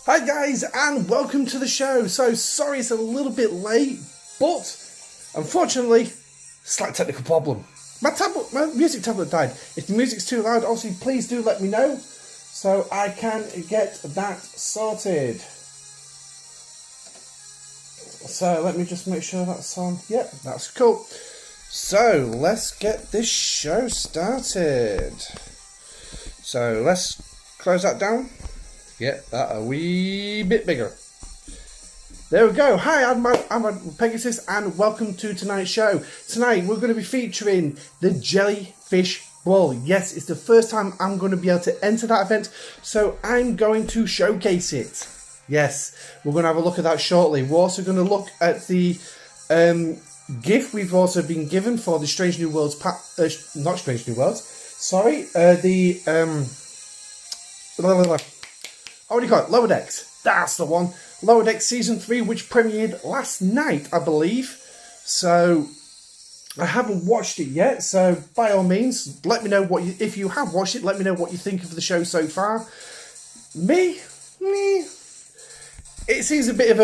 Hi guys, and welcome to the show. So sorry it's a little bit late, but unfortunately, slight technical problem. My music tablet died. If the music's too loud, obviously please do let me know so I can get that sorted. So let me just make sure that's on. Yep, that's cool. So let's get this show started. So let's close that down. Get that a wee bit bigger. There we go. Hi, I'm Pegasus, and welcome to tonight's show. Tonight we're going to be featuring the Jellyfish Ball. Yes, it's the first time I'm going to be able to enter that event, so I'm going to showcase it. Yes, we're going to have a look at that shortly. We're also going to look at the gift we've also been given for the Strange New Worlds not Strange New Worlds. Sorry, what do you call it? Lower Decks. That's the one. Lower Decks Season 3, which premiered last night, I believe. So, I haven't watched it yet. So, by all means, let me know what you... If you have watched it, let me know what you think of the show so far. Me? It seems a bit of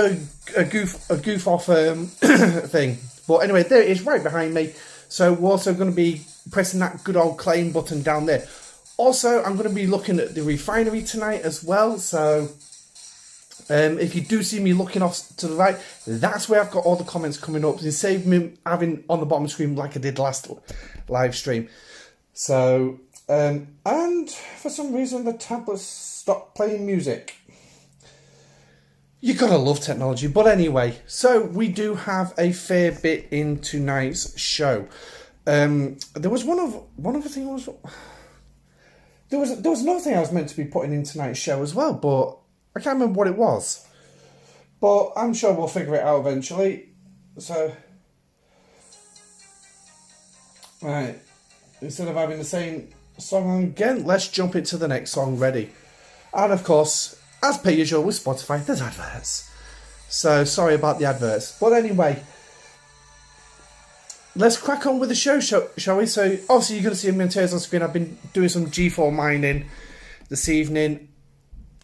a goof off thing. But anyway, there it is right behind me. So, we're also going to be pressing that good old claim button down there. Also, I'm going to be looking at the refinery tonight as well, so if you do see me looking off to the right, that's where I've got all the comments coming up, instead of me having on the bottom screen like I did last live stream. So, and for some reason the tablet stopped playing music. You gotta love technology, but anyway, so we do have a fair bit in tonight's show. There was one other thing was... There was another thing I was meant to be putting in tonight's show as well, but I can't remember what it was. But I'm sure we'll figure it out eventually. So, right, instead of having the same song on again, let's jump into the next song ready. And of course, as per usual with Spotify, there's adverts. So, sorry about the adverts. But anyway... Let's crack on with the show, shall we? So, obviously, you're going to see materials on screen. I've been doing some G4 mining this evening.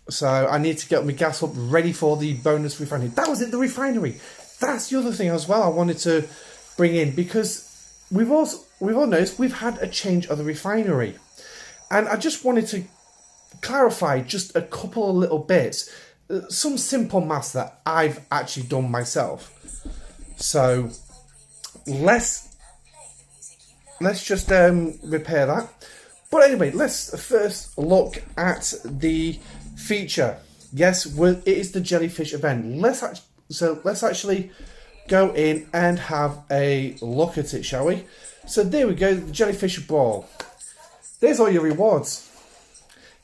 So, I need to get my gas up ready for the bonus refinery. That was it, the refinery. That's the other thing as well I wanted to bring in. Because we've all noticed we've had a change of the refinery. And I just wanted to clarify just a couple of little bits. Some simple maths that I've actually done myself. So... Let's just repair that. But anyway, let's first look at the feature. Yes, it is the Jellyfish event. Let's actually go in and have a look at it, shall we? So there we go, the Jellyfish Ball. There's all your rewards.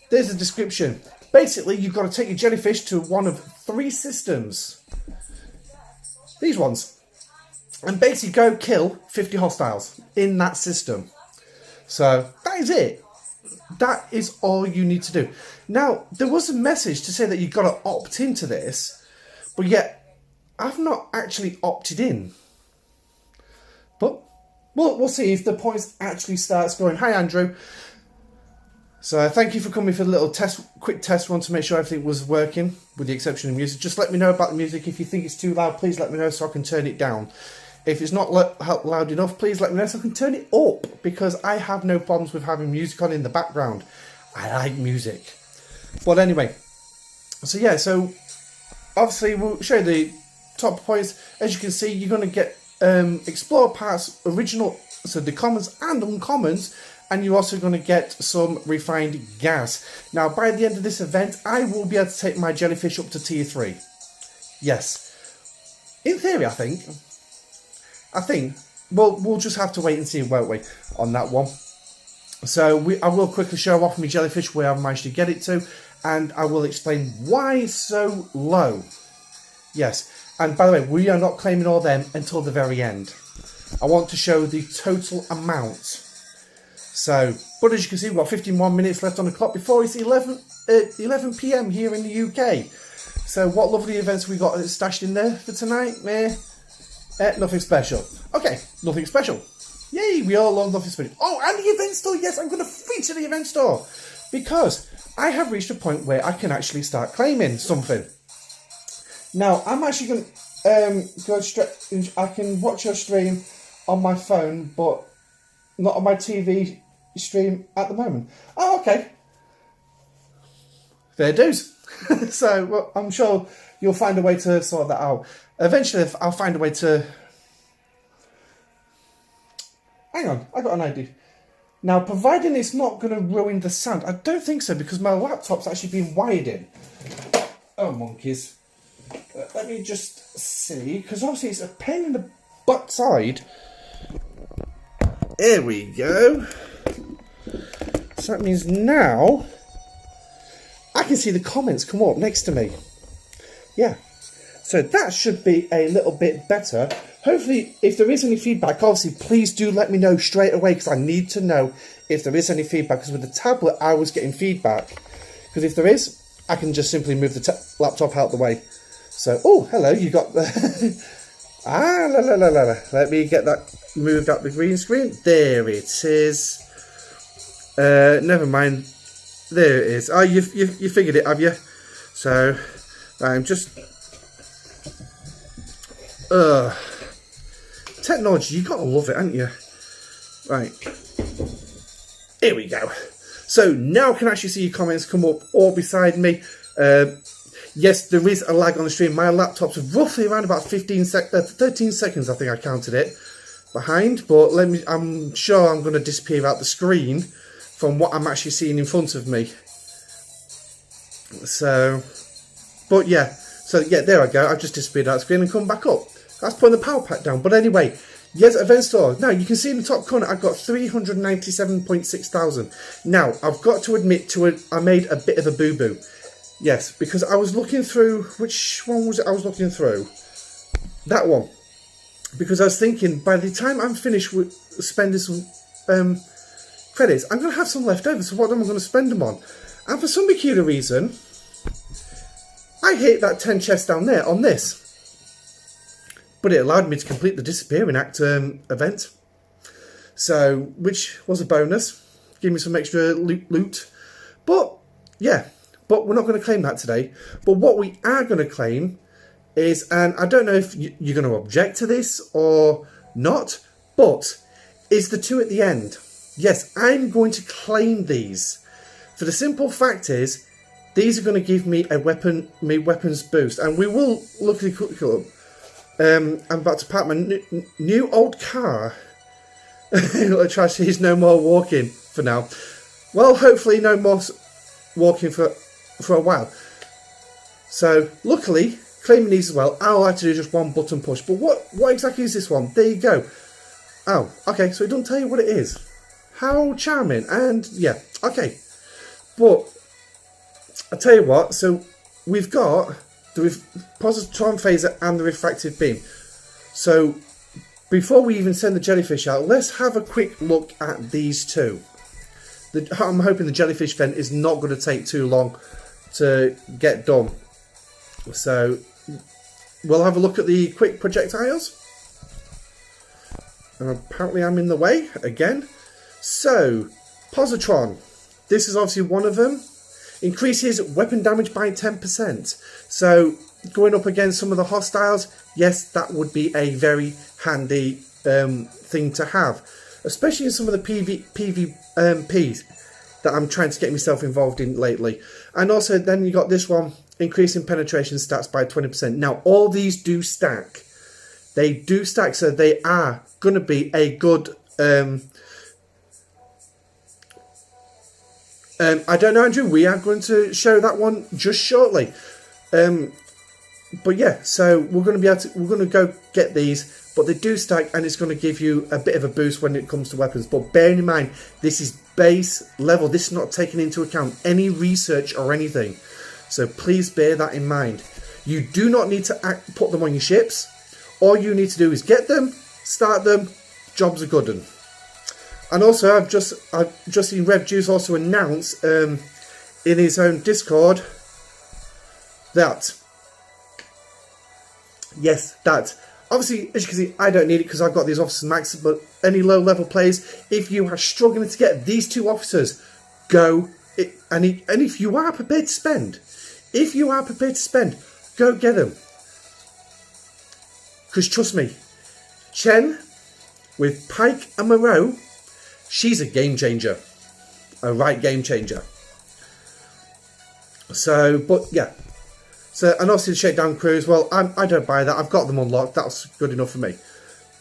There's the description. Basically, you've got to take your jellyfish to one of 3 systems. These ones. And basically go kill 50 hostiles in that system. So that is it. That is all you need to do. Now, there was a message to say that you've got to opt into this, but yet I've not actually opted in. But we'll see if the points actually starts going. Hi, Andrew. So thank you for coming for the little quick test run to make sure everything was working, with the exception of music. Just let me know about the music. If you think it's too loud, please let me know so I can turn it down. If it's not loud enough, please let me know so I can turn it up, because I have no problems with having music on in the background. I like music. But anyway, so yeah, so obviously we'll show you the top points. As you can see, you're going to get explore parts, original, so the commons and uncommons, and you're also going to get some refined gas. Now, by the end of this event, I will be able to take my jellyfish up to tier 3. Yes. In theory, I think... well, we'll just have to wait and see, won't we, on that one. So I will quickly show off my jellyfish where I've managed to get it to, and I will explain why so low. Yes, and by the way, we are not claiming all them until the very end. I want to show the total amount. So, but as you can see, we've got 51 minutes left on the clock before it's 11 PM here in the UK. So what lovely events we got stashed in there for tonight? Nothing special. Okay, nothing special. Yay, we all love nothing special. Oh, and the event store. Yes, I'm going to feature the event store. Because I have reached a point where I can actually start claiming something. Now, I'm actually going to go straight. I can watch your stream on my phone, but not on my TV stream at the moment. Oh, okay. Fair dues. So, well, I'm sure you'll find a way to sort that out. Eventually, I'll find a way to... Hang on, I got an idea. Now, providing it's not going to ruin the sound, I don't think so, because my laptop's actually been wired in. Oh, monkeys. Let me just see, because obviously it's a pain in the butt side. Here we go. So that means now I can see the comments come up next to me. Yeah. So that should be a little bit better. Hopefully, if there is any feedback, obviously, please do let me know straight away, because I need to know if there is any feedback. Because with the tablet, I was getting feedback. Because if there is, I can just simply move the laptop out the way. So, oh, hello, you got the... Let me get that moved up the green screen. There it is. Never mind. There it is. Oh, you figured it, have you? So, I'm just... Technology, you gotta love it, haven't you? Right. Here we go. So now I can actually see your comments come up all beside me. Yes, there is a lag on the stream. My laptop's roughly around about 13 seconds, I think I counted it, behind. But I'm sure I'm going to disappear out the screen from what I'm actually seeing in front of me. So, but yeah. So yeah, there I go. I've just disappeared out the screen and come back up. That's putting the power pack down. But anyway, yes, event store. Now, you can see in the top corner, I've got 397.6 thousand. Now, I've got to admit to it, I made a bit of a boo-boo. Yes, because I was looking through, which one was it I was looking through? That one. Because I was thinking, by the time I'm finished with spending some credits, I'm going to have some left over, so what am I going to spend them on? And for some peculiar reason, I hit that 10 chest down there on this. But it allowed me to complete the Disappearing Act event. So, which was a bonus. Give me some extra loot. But, yeah. But we're not going to claim that today. But what we are going to claim is, and I don't know if you're going to object to this or not, but is the 2 at the end. Yes, I'm going to claim these. For the simple fact is, these are going to give me a weapons boost. And we will look at the curriculum. I'm about to park my new old car. There's no more walking for now. Well, hopefully no more walking for a while. So, luckily, claiming these as well, I'll have to do just one button push. But what exactly is this one? There you go. Oh, okay, so it doesn't tell you what it is. How charming. And, yeah, okay. But, I'll tell you what, so we've got the positron phaser and the refractive beam. So, before we even send the jellyfish out, let's have a quick look at these two. I'm hoping the jellyfish vent is not going to take too long to get done. So, we'll have a look at the quick projectiles. And apparently I'm in the way again. So, positron. This is obviously one of them. Increases weapon damage by 10%. So, going up against some of the hostiles, yes, that would be a very handy thing to have. Especially in some of the PvPs that I'm trying to get myself involved in lately. And also, then you got this one, increasing penetration stats by 20%. Now, all these do stack. They do stack, so they are going to be a good... I don't know, Andrew. We are going to show that one just shortly. But yeah, so we're going to go get these, but they do stack, and it's going to give you a bit of a boost when it comes to weapons. But bearing in mind, this is base level. This is not taking into account any research or anything. So please bear that in mind. You do not need to put them on your ships. All you need to do is get them, start them. Jobs are good 'un. And also, I've just seen Rev Juice also announce in his own Discord that, yes, that, obviously, as you can see, I don't need it because I've got these officers max, but any low-level players, if you are struggling to get these two officers, go and if you are prepared to spend, go get them. Because trust me, Chen with Pike and Moreau, she's a game changer, a right game changer. So, but yeah. So, and obviously the Shakedown Crews, well, I don't buy that. I've got them unlocked. That's good enough for me.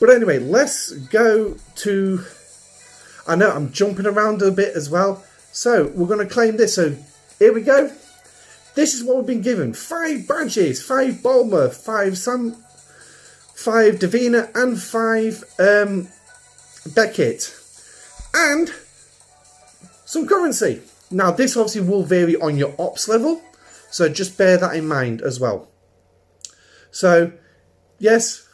But anyway, let's go to... I know I'm jumping around a bit as well. So, we're going to claim this. So, here we go. This is what we've been given. 5 badges, 5 Bulma, 5 Sam, 5 Davina, and 5 Beckett. And some currency. Now, this obviously will vary on your ops level. So, just bear that in mind as well. So, yes...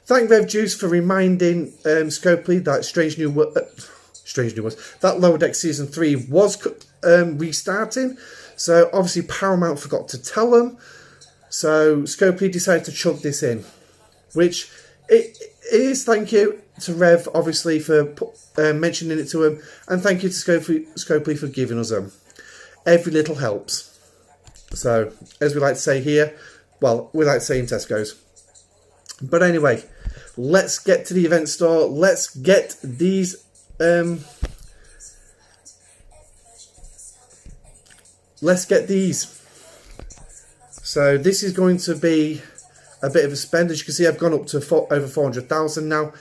Thank Rev Juice for reminding Scopely that Strange New Worlds, that Lower Deck Season 3 was restarting. So obviously Paramount forgot to tell them. So Scopely decided to chug this in. Which it is thank you to Rev, obviously, for mentioning it to him. And thank you to Scopely for giving us them. Every little helps. So, as we like to say here, well, we like to say in Tesco's. But anyway, let's get to the event store. Let's get these... let's get these. So this is going to be a bit of a spend. As you can see, I've gone up to over 400,000 now.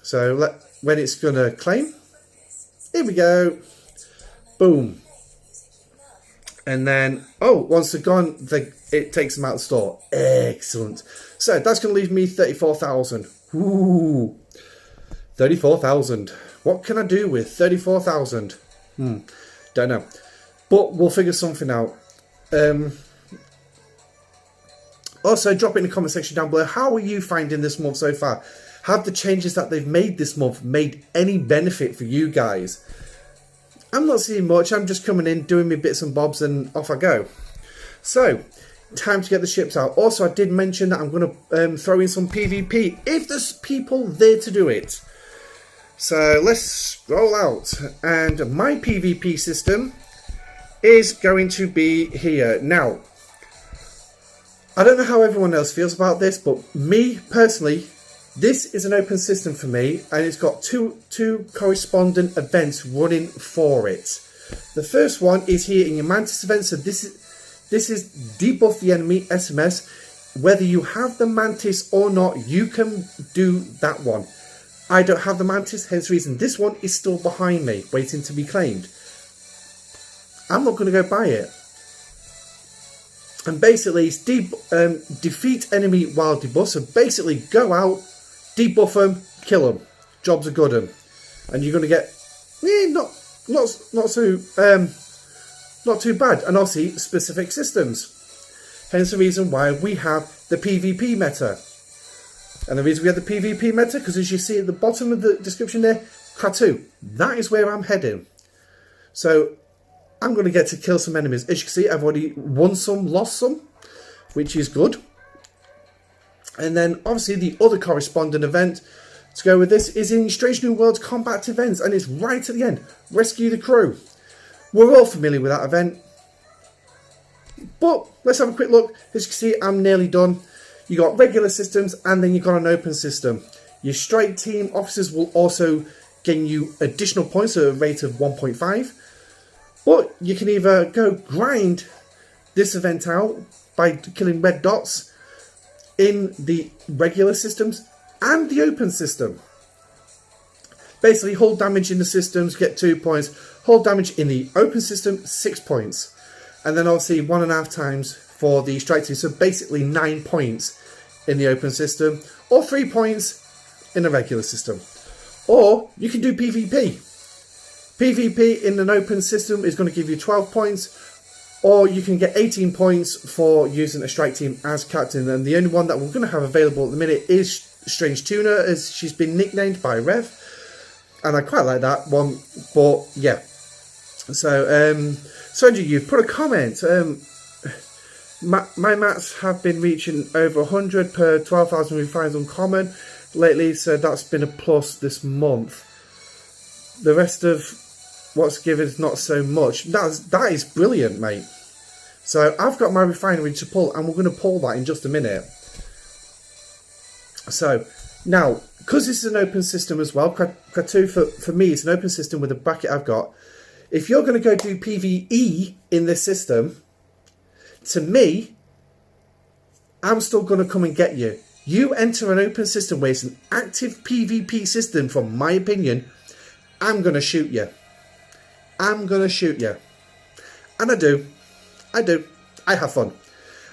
So when it's going to claim, here we go. Boom. And then, once they're gone, it takes them out of the store. Excellent. So that's going to leave me 34,000. Ooh, 34,000. What can I do with 34,000? Don't know. But we'll figure something out. Also, drop it in the comment section down below. How are you finding this month so far? Have the changes that they've made this month made any benefit for you guys? I'm not seeing much. I'm just coming in, doing my bits and bobs, and off I go. So, time to get the ships out. Also, I did mention that I'm going to throw in some PvP if there's people there to do it. So, let's roll out. And my PvP system is going to be here. Now, I don't know how everyone else feels about this, but me, personally, this is an open system for me, and it's got two corresponding events running for it. The first one is here in your Mantis event, so this is debuff the enemy SMS. Whether you have the Mantis or not, you can do that one. I don't have the Mantis, hence the reason this one is still behind me, waiting to be claimed. I'm not going to go buy it. And basically, it's defeat enemy while debuff. So basically, go out, debuff them, kill them. Jobs are good 'em. And you're going to get not too bad. And obviously, specific systems. Hence the reason why we have the PvP meta. And the reason we have the PvP meta, because as you see at the bottom of the description there, Kratu. That is where I'm heading. So I'm going to get to kill some enemies. As you can see, I've already won some, lost some, which is good. And then, obviously, the other corresponding event to go with this is in Strange New Worlds Combat Events, and it's right at the end. Rescue the crew. We're all familiar with that event. But, let's have a quick look. As you can see, I'm nearly done. You got regular systems, and then you've got an open system. Your strike team officers will also gain you additional points at a rate of 1.5. But you can either go grind this event out by killing red dots in the regular systems and the open system. Basically, hold damage in the systems, get 2 points. Hold damage in the open system, 6 points. And then obviously 1.5 times for the strike team. So basically 9 points in the open system, or 3 points in the regular system. Or you can do PvP. PvP in an open system is going to give you 12 points, or you can get 18 points for using a strike team as captain. And the only one that we're going to have available at the minute is Strange Tuna, as she's been nicknamed by Rev. And I quite like that one, but yeah. So, Sanji, you've put a comment. My mats have been reaching over 100 per 12,000 refines uncommon lately, so that's been a plus this month. The rest of What's given is not so much. That is brilliant, mate. So I've got my refinery to pull, and we're going to pull that in just a minute. So now, because this is an open system as well, Kratu for me it's an open system with a bracket I've got. If you're going to go do PvE in this system, to me, I'm still going to come and get you. You enter an open system where it's an active PvP system, from my opinion, I'm going to shoot you. I'm going to shoot you. And I do. I have fun.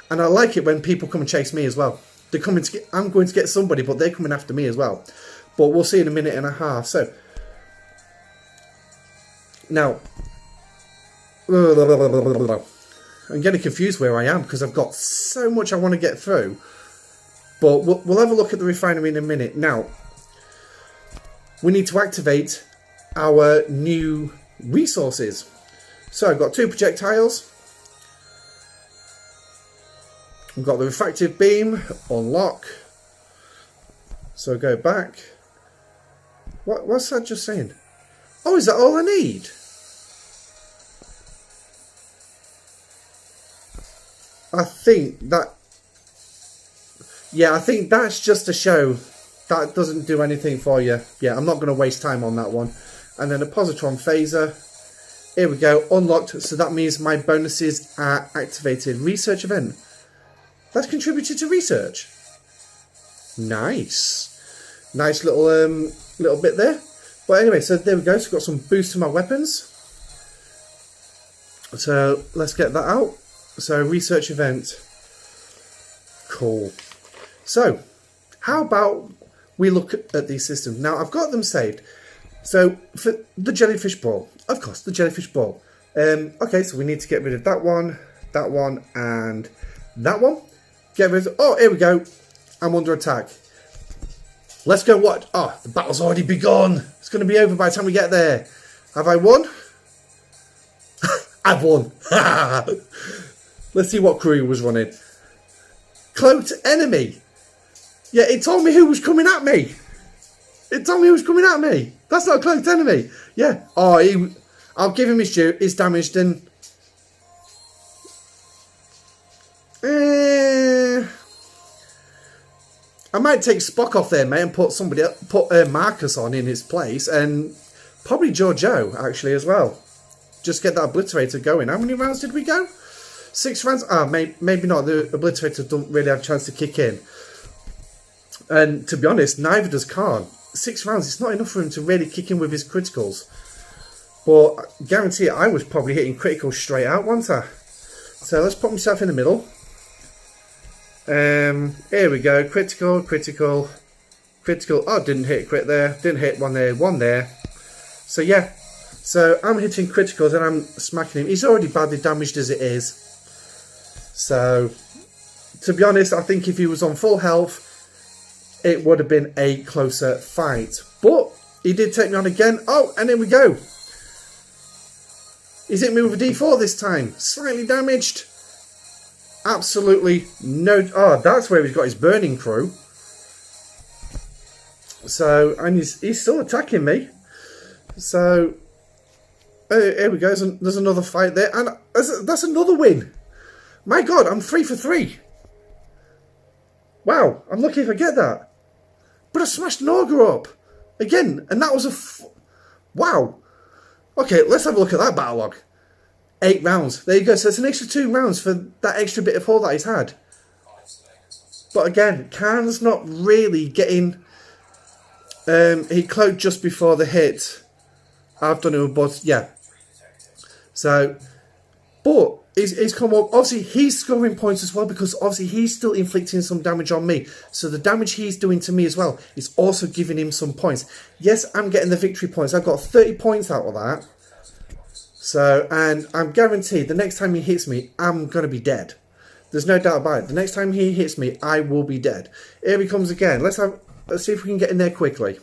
And I like it when people come and chase me as well. They're coming to get, I'm going to get somebody, but they're coming after me as well. But we'll see in a minute and a half. So, now, I'm getting confused where I am because I've got so much I want to get through. But we'll have a look at the refinery in a minute. Now, we need to activate our new resources. So I've got 2 projectiles. We've got the refractive beam, unlock. So go back. What's that just saying? Oh, is that all I need? I think that... Yeah, I think that's just a show. That doesn't do anything for you. Yeah, I'm not going to waste time on that one. And then a positron phaser. Here we go, unlocked. So that means my bonuses are activated. Research event. That's contributed to research. Nice. Nice little bit there. But anyway, so there we go. So I've got some boost to my weapons. So let's get that out. So research event. Cool. So how about we look at these systems. Now I've got them saved. So for the jellyfish ball, of course, the jellyfish ball. Okay, so we need to get rid of that one, and that one. Get rid of, oh, here we go. I'm under attack. Let's go what? Oh, the battle's already begun. It's going to be over by the time we get there. Have I won? I've won. Let's see what crew was running. Cloaked enemy. Yeah, it told me who was coming at me. It told me who was coming at me. That's not a cloaked enemy. Yeah. Oh, I'll give him his due. He's damaged and... I might take Spock off there, mate, and put somebody else, put Marcus on in his place, and probably Giorgio actually as well. Just get that obliterator going. How many rounds did we go? 6 rounds. Ah, maybe not. The obliterator don't really have a chance to kick in. And to be honest, neither does Khan. 6 rounds. It's not enough for him to really kick in with his criticals. But I guarantee I was probably hitting criticals straight out, wasn't I? So let's put myself in the middle. Here we go. Critical. Oh, didn't hit crit there. Didn't hit one there. So yeah. So I'm hitting criticals and I'm smacking him. He's already badly damaged as it is. So, to be honest, I think if he was on full health, it would have been a closer fight. But he did take me on again. Oh, and here we go. He's hit me with a D4 this time. Slightly damaged. Absolutely no... Oh, that's where he's got his burning crew. So, and he's still attacking me. So, here we go. There's another fight there. And that's another win. My God, I'm 3 for 3. Wow, I'm lucky if I get that. But I smashed an Augur up. Again, and that was a... Wow. Okay, let's have a look at that battle log. 8 rounds. There you go. So it's an extra 2 rounds for that extra bit of hull that he's had. But again, Khan's not really getting... he cloaked just before the hit. I've done it, but yeah. So, but he's come up. Obviously, he's scoring points as well because obviously he's still inflicting some damage on me. So the damage he's doing to me as well is also giving him some points. Yes, I'm getting the victory points. I've got 30 points out of that. So, and I'm guaranteed the next time he hits me, I'm going to be dead. There's no doubt about it. The next time he hits me, I will be dead. Here he comes again. Let's see if we can get in there quickly.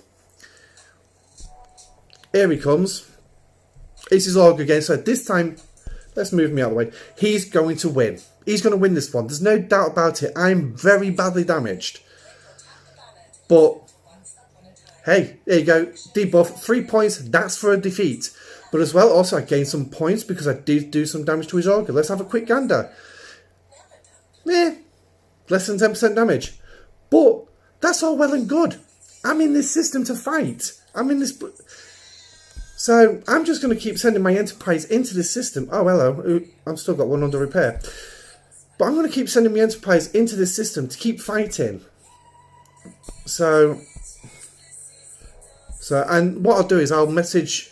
Here he comes. This is Augur again. So this time, let's move me out of the way. He's going to win. He's going to win this one. There's no doubt about it. I'm very badly damaged. But, hey, there you go. Debuff. 3 points. That's for a defeat. But as well, also I gained some points because I did do some damage to his auger. Let's have a quick gander. Less than 10% damage. But that's all well and good. I'm in this system to fight. I'm in this... So I'm just going to keep sending my Enterprise into this system. Oh, hello. I've still got one under repair. But I'm going to keep sending my Enterprise into this system to keep fighting. And what I'll do is I'll message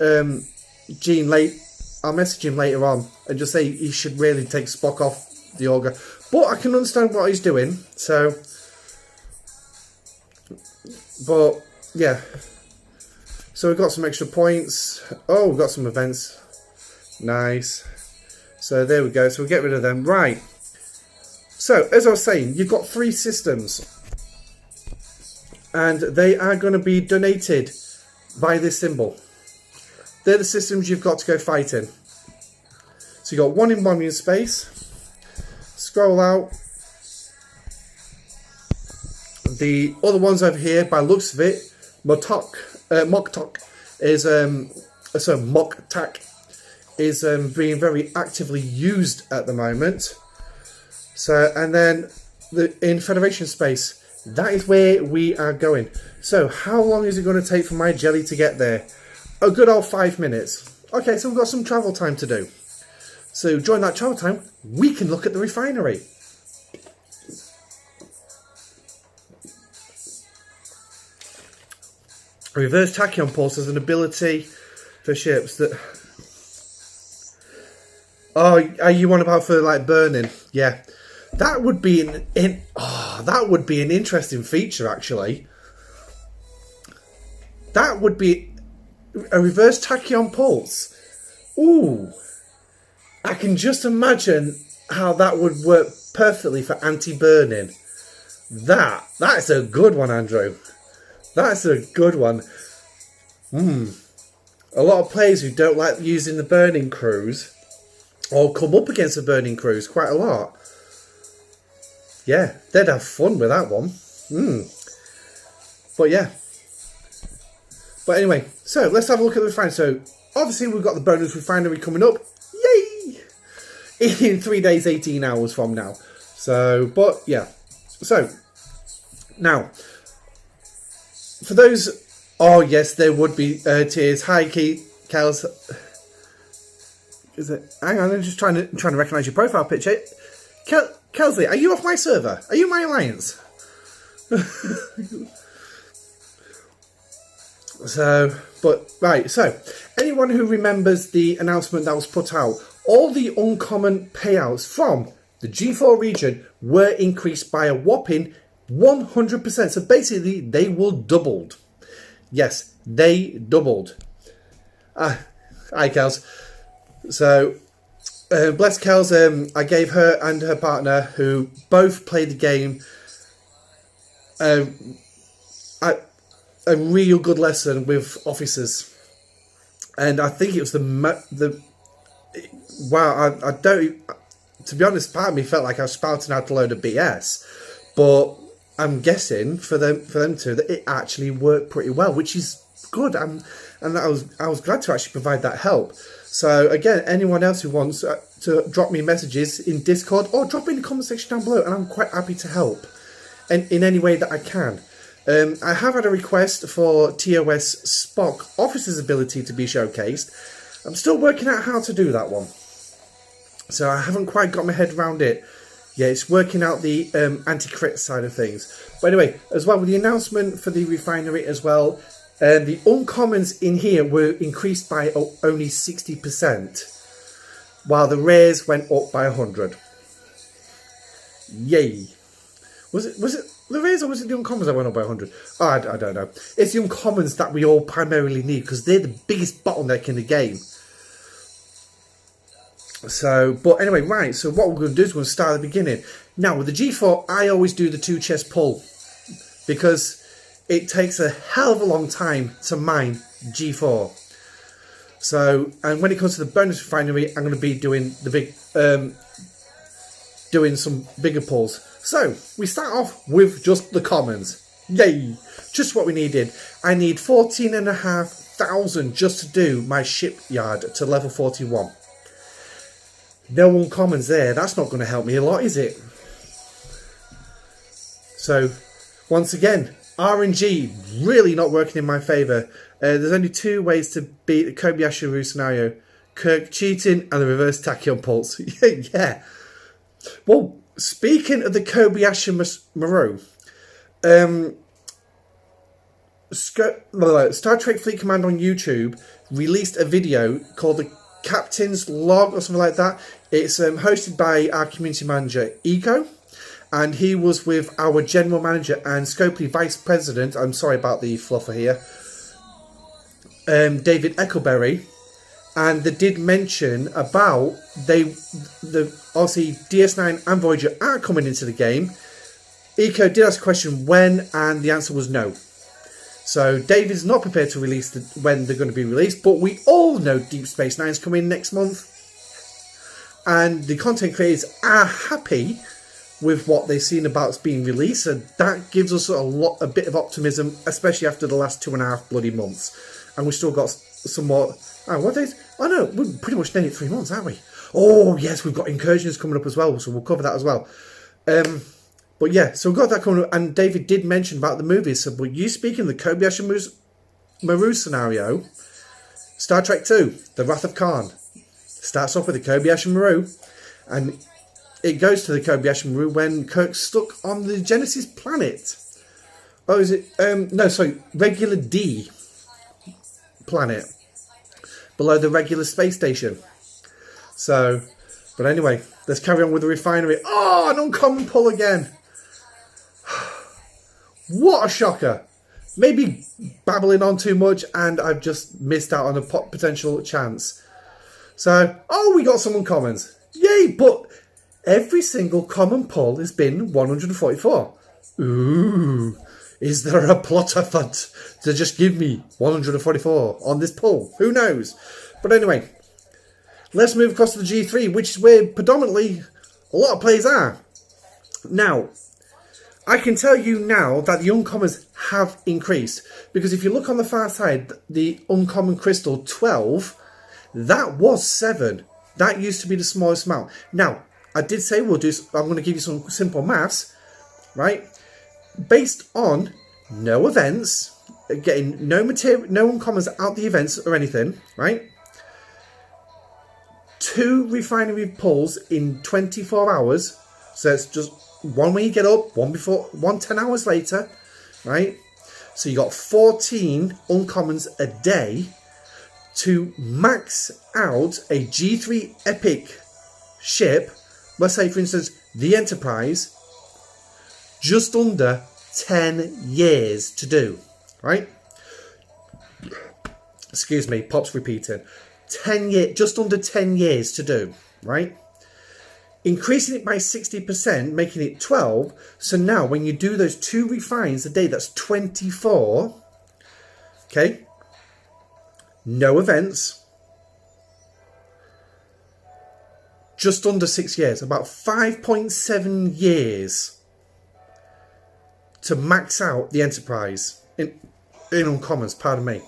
Gene I'll message him later on and just say he should really take Spock off the auger. But I can understand what he's doing. So, but yeah. So we've got some extra points. Oh, we've got some events. Nice. So there we go. So we'll get rid of them. Right. So as I was saying, you've got 3 systems. And they are going to be donated by this symbol. They're the systems you've got to go fight in. So you've got one in volume space. Scroll out. The other ones over here, by the looks of it, Moktok is being very actively used at the moment. So, and then in Federation space, that is where we are going. So, how long is it going to take for my jelly to get there? A good old 5 minutes. Okay, so we've got some travel time to do. So, during that travel time, we can look at the refinery. Reverse tachyon pulse is an ability for ships that... Oh, are you on about for like burning? Yeah. That would be that would be an interesting feature, actually. That would be a reverse tachyon pulse. Ooh, I can just imagine how that would work perfectly for anti-burning. That's a good one, Andrew. That's a good one. A lot of players who don't like using the burning crews, or come up against the burning crews quite a lot. Yeah, they'd have fun with that one. But yeah. But anyway, so let's have a look at the refinery. So obviously we've got the bonus refinery coming up. Yay! In 3 days, 18 hours from now. So, but yeah. So, now, for those... Oh yes, there would be tears. Hi, Kels. Is it? Hang on, I'm just trying to recognise your profile picture. Kelsley, are you off my server? Are you my alliance? So, but right. So, anyone who remembers the announcement that was put out, all the uncommon payouts from the G4 region were increased by a whopping 100%. So basically, they were doubled. Yes, they doubled. Hi, Kels. So, bless Kels, I gave her and her partner, who both played the game, a real good lesson with officers. And I think it was wow, I don't, to be honest, part of me felt like I was spouting out a load of BS. But I'm guessing for them two that it actually worked pretty well, which is good. And I was glad to actually provide that help. So again, anyone else who wants to drop me messages in Discord or drop in the comment section down below, and I'm quite happy to help in any way that I can. I have had a request for TOS Spock Officer's ability to be showcased. I'm still working out how to do that one. So I haven't quite got my head around it. Yeah, it's working out the anti-crit side of things. But anyway, as well with the announcement for the refinery as well, the uncommons in here were increased by only 60%, while the rares went up by 100. Yay! Was it the rares or was it the uncommons that went up by 100? Oh, I don't know. It's the uncommons that we all primarily need because they're the biggest bottleneck in the game. So, but anyway, right, so what we're going to do is we're going to start at the beginning. Now, with the G4, I always do the 2-chest pull because it takes a hell of a long time to mine G4. So, and when it comes to the bonus refinery, I'm going to be doing the big, doing some bigger pulls. So, we start off with just the commons. Yay! Just what we needed. I need 14.5 1,000 just to do my shipyard to level 41. No uncommons there. That's not going to help me a lot, is it? So, once again, RNG really not working in my favour. There's only 2 ways to beat the Kobayashi Maru scenario. Kirk cheating and the reverse tachyon pulse. Yeah. Well, speaking of the Kobayashi Maru, Star Trek Fleet Command on YouTube released a video called the Captain's Log or something like that. It's hosted by our community manager, Eco. And he was with our general manager and Scopely vice president. I'm sorry about the fluffer here. David Eccleberry. And they did mention about obviously DS9 and Voyager are coming into the game. Eco did ask a question when, and the answer was no. So David's not prepared to release when they're going to be released, but we all know Deep Space Nine is coming next month. And the content creators are happy with what they've seen about being released, and that gives us a bit of optimism, especially after the last 2.5 bloody months. And we've still got some more. What days? Oh no, we're pretty much nearly 3 months, aren't we? Oh yes, we've got incursions coming up as well, so we'll cover that as well. But yeah, so we've got that coming up, and David did mention about the movies. So, but you speaking of the Kobayashi Maru scenario, Star Trek 2, The Wrath of Khan, starts off with the Kobayashi Maru, and it goes to the Kobayashi Maru when Kirk's stuck on the Genesis planet. Oh, is it? No, sorry, regular D planet below the regular space station. So, but anyway, let's carry on with the refinery. Oh, an uncommon pull again. What a shocker. Maybe babbling on too much and I've just missed out on a potential chance. So, oh, we got some uncommons. Yay, but every single common pull has been 144. Ooh, is there a plot effort to just give me 144 on this pull? Who knows? But anyway, let's move across to the G3, which is where predominantly a lot of players are. Now, I can tell you now that the uncommons have increased, because if you look on the far side, the uncommon crystal 12, that was 7. That used to be the smallest amount. Now, I did say I'm going to give you some simple maths, right? Based on no events, getting no uncommons out the events or anything, right? 2 refinery pulls in 24 hours. So it's just one when you get up, one before, one 10 hours later, right? So you got 14 uncommons a day to max out a G3 Epic ship. Let's say, for instance, the Enterprise, just under 10 years to do, right? Excuse me, Pop's repeating. 10 years, just under 10 years to do, right? Increasing it by 60%, making it 12. So now when you do those 2 refines a day, that's 24. Okay. No events. Just under 6 years, about 5.7 years to max out the Enterprise in uncommons, pardon me.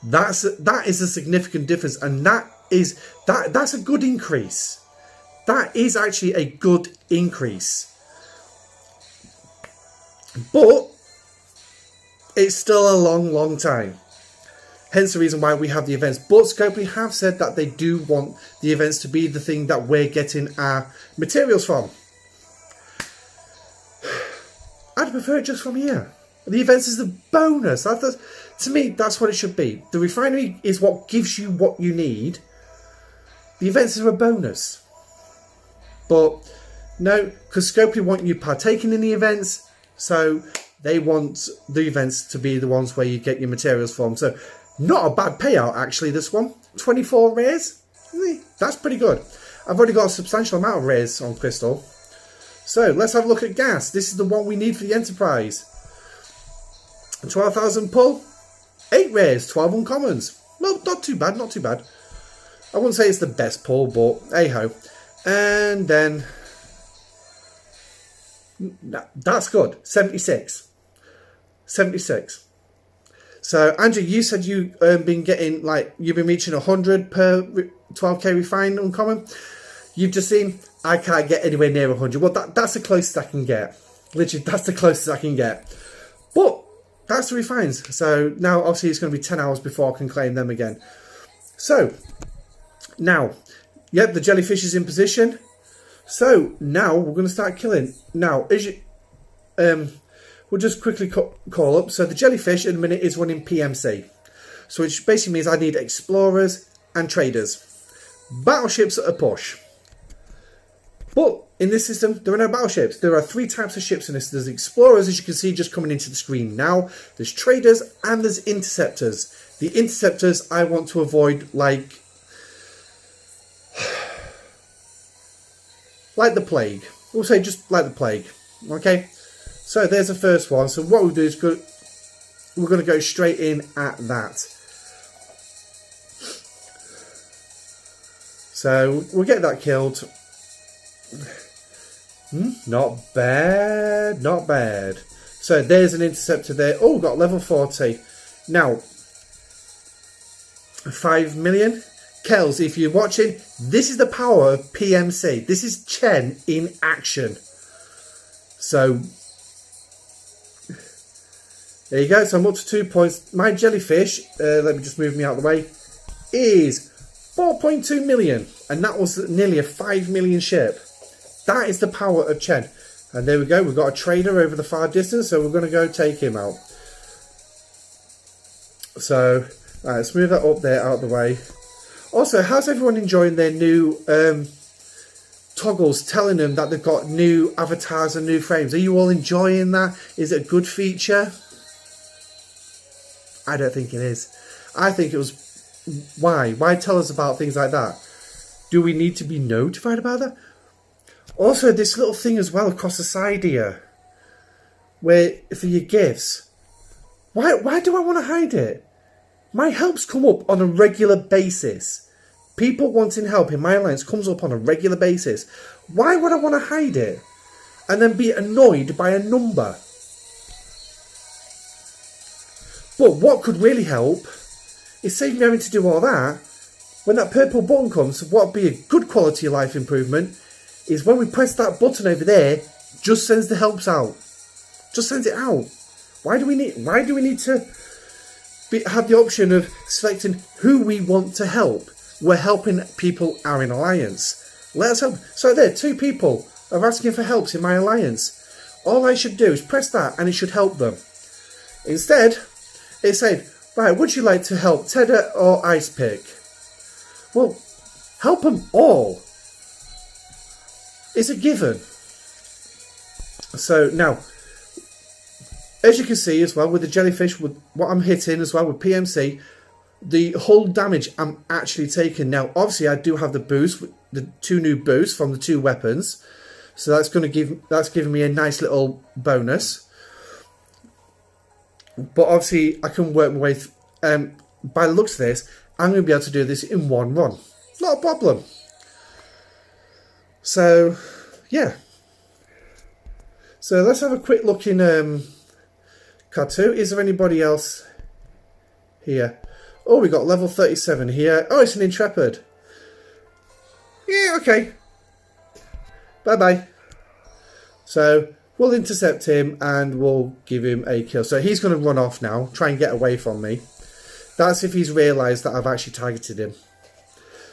That is a significant difference, and that's a good increase. That is actually a good increase. But it's still a long, long time. Hence the reason why we have the events. But Scopely have said that they do want the events to be the thing that we're getting our materials from. I'd prefer it just from here. The events is the bonus. To me, that's what it should be. The refinery is what gives you what you need. The events are a bonus. But no, because Scopely want you partaking in the events, so they want the events to be the ones where you get your materials from. So not a bad payout, actually, this one. 24 rares? That's pretty good. I've already got a substantial amount of rares on Crystal. So let's have a look at gas. This is the one we need for the Enterprise. 12,000 pull. 8 rares, 12 uncommons. Well, not too bad, not too bad. I wouldn't say it's the best pull, but hey-ho. And then, that's good. 76. 76. So, Andrew, you said you've been getting, like, you've been reaching 100 per 12k refined uncommon. You've just seen, I can't get anywhere near 100. Well, that's the closest I can get. Literally, that's the closest I can get. But that's the refines. So, now, obviously, it's going to be 10 hours before I can claim them again. So, now, yep, the jellyfish is in position. So, now, we're going to start killing. Now, as you... we'll just quickly call up. So the jellyfish in a minute is running PMC. So which basically means I need explorers and traders. Battleships at a push. But in this system, there are no battleships. There are 3 types of ships in this. There's explorers, as you can see, just coming into the screen now. There's traders and there's interceptors. The interceptors I want to avoid like the plague. We'll say just like the plague. Okay? So there's the first one. So what we'll do is we're going to go straight in at that. So we'll get that killed. Not bad, not bad. So there's an interceptor there. Oh, got level 40. Now, 5 million. Kels, if you're watching, this is the power of PMC. This is Chen in action. So... there you go, so I'm up to 2 points. My jellyfish, let me just move me out of the way, is 4.2 million. And that was nearly a 5 million ship. That is the power of Chen. And there we go, we've got a trader over the far distance, so we're going to go take him out. So, right, let's move that up there, out of the way. Also, how's everyone enjoying their new toggles telling them that they've got new avatars and new frames? Are you all enjoying that? Is it a good feature? I don't think it is. I think it was... why? Why tell us about things like that? Do we need to be notified about that? Also, this little thing as well across the side here, where for your gifts. Why do I want to hide it? My helps come up on a regular basis. People wanting help in my alliance comes up on a regular basis. Why would I want to hide it? And then be annoyed by a number? But what could really help is save me having to do all that. When that purple button comes, what would be a good quality of life improvement is when we press that button over there, just sends the helps out. Just sends it out. Why do we need to have the option of selecting who we want to help? We're helping people are in alliance. Let us help. So there, 2 people are asking for helps in my alliance. All I should do is press that and it should help them. Instead, it said, right, would you like to help Tedder or Ice Pick? Well, help them all. It's a given. So now, as you can see as well with the jellyfish, with what I'm hitting as well with PMC, the hull damage I'm actually taking. Now, obviously, I do have the boost, the 2 new boosts from the 2 weapons. So that's giving me a nice little bonus. But obviously, I can work my way by the looks of this, I'm going to be able to do this in 1 run. Not a problem. So, yeah. So let's have a quick look in K2. Is there anybody else here? Oh, we got level 37 here. Oh, it's an Intrepid. Yeah, okay. Bye-bye. So, we'll intercept him and we'll give him a kill. So he's going to run off now, try and get away from me. That's if he's realised that I've actually targeted him.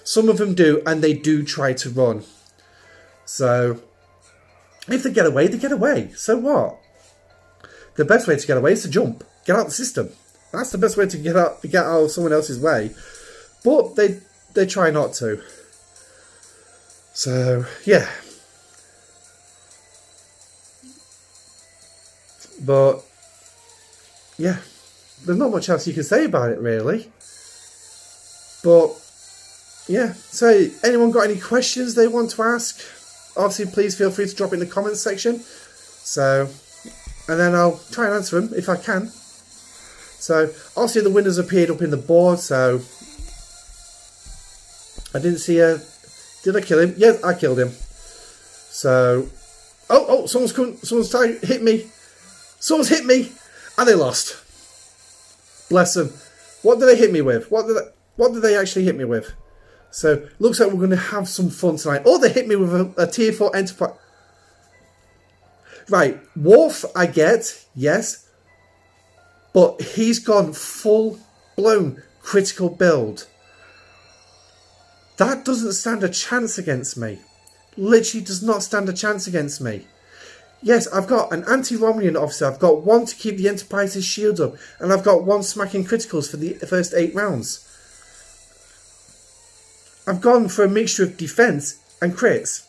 Some of them do, and they do try to run. So, if they get away, they get away. So what? The best way to get away is to jump. Get out of the system. That's the best way to get out of someone else's way. But they try not to. So, yeah. But, yeah. There's not much else you can say about it, really. But, yeah. So, anyone got any questions they want to ask? Obviously, please feel free to drop it in the comments section. So, and then I'll try and answer them if I can. So, obviously the winners appeared up in the board, so I didn't see a... Did I kill him? Yes, I killed him. So, oh, someone's hit me. Someone's hit me, and they lost. Bless them. What do they hit me with? What do they actually hit me with? So, looks like we're going to have some fun tonight. Or they hit me with a tier 4 Enterprise. Right, Worf, I get, yes. But he's gone full-blown critical build. That doesn't stand a chance against me. Literally does not stand a chance against me. Yes, I've got an anti-Romulus officer. I've got one to keep the Enterprise's shield up. And I've got one smacking criticals for the first 8 rounds. I've gone for a mixture of defense and crits.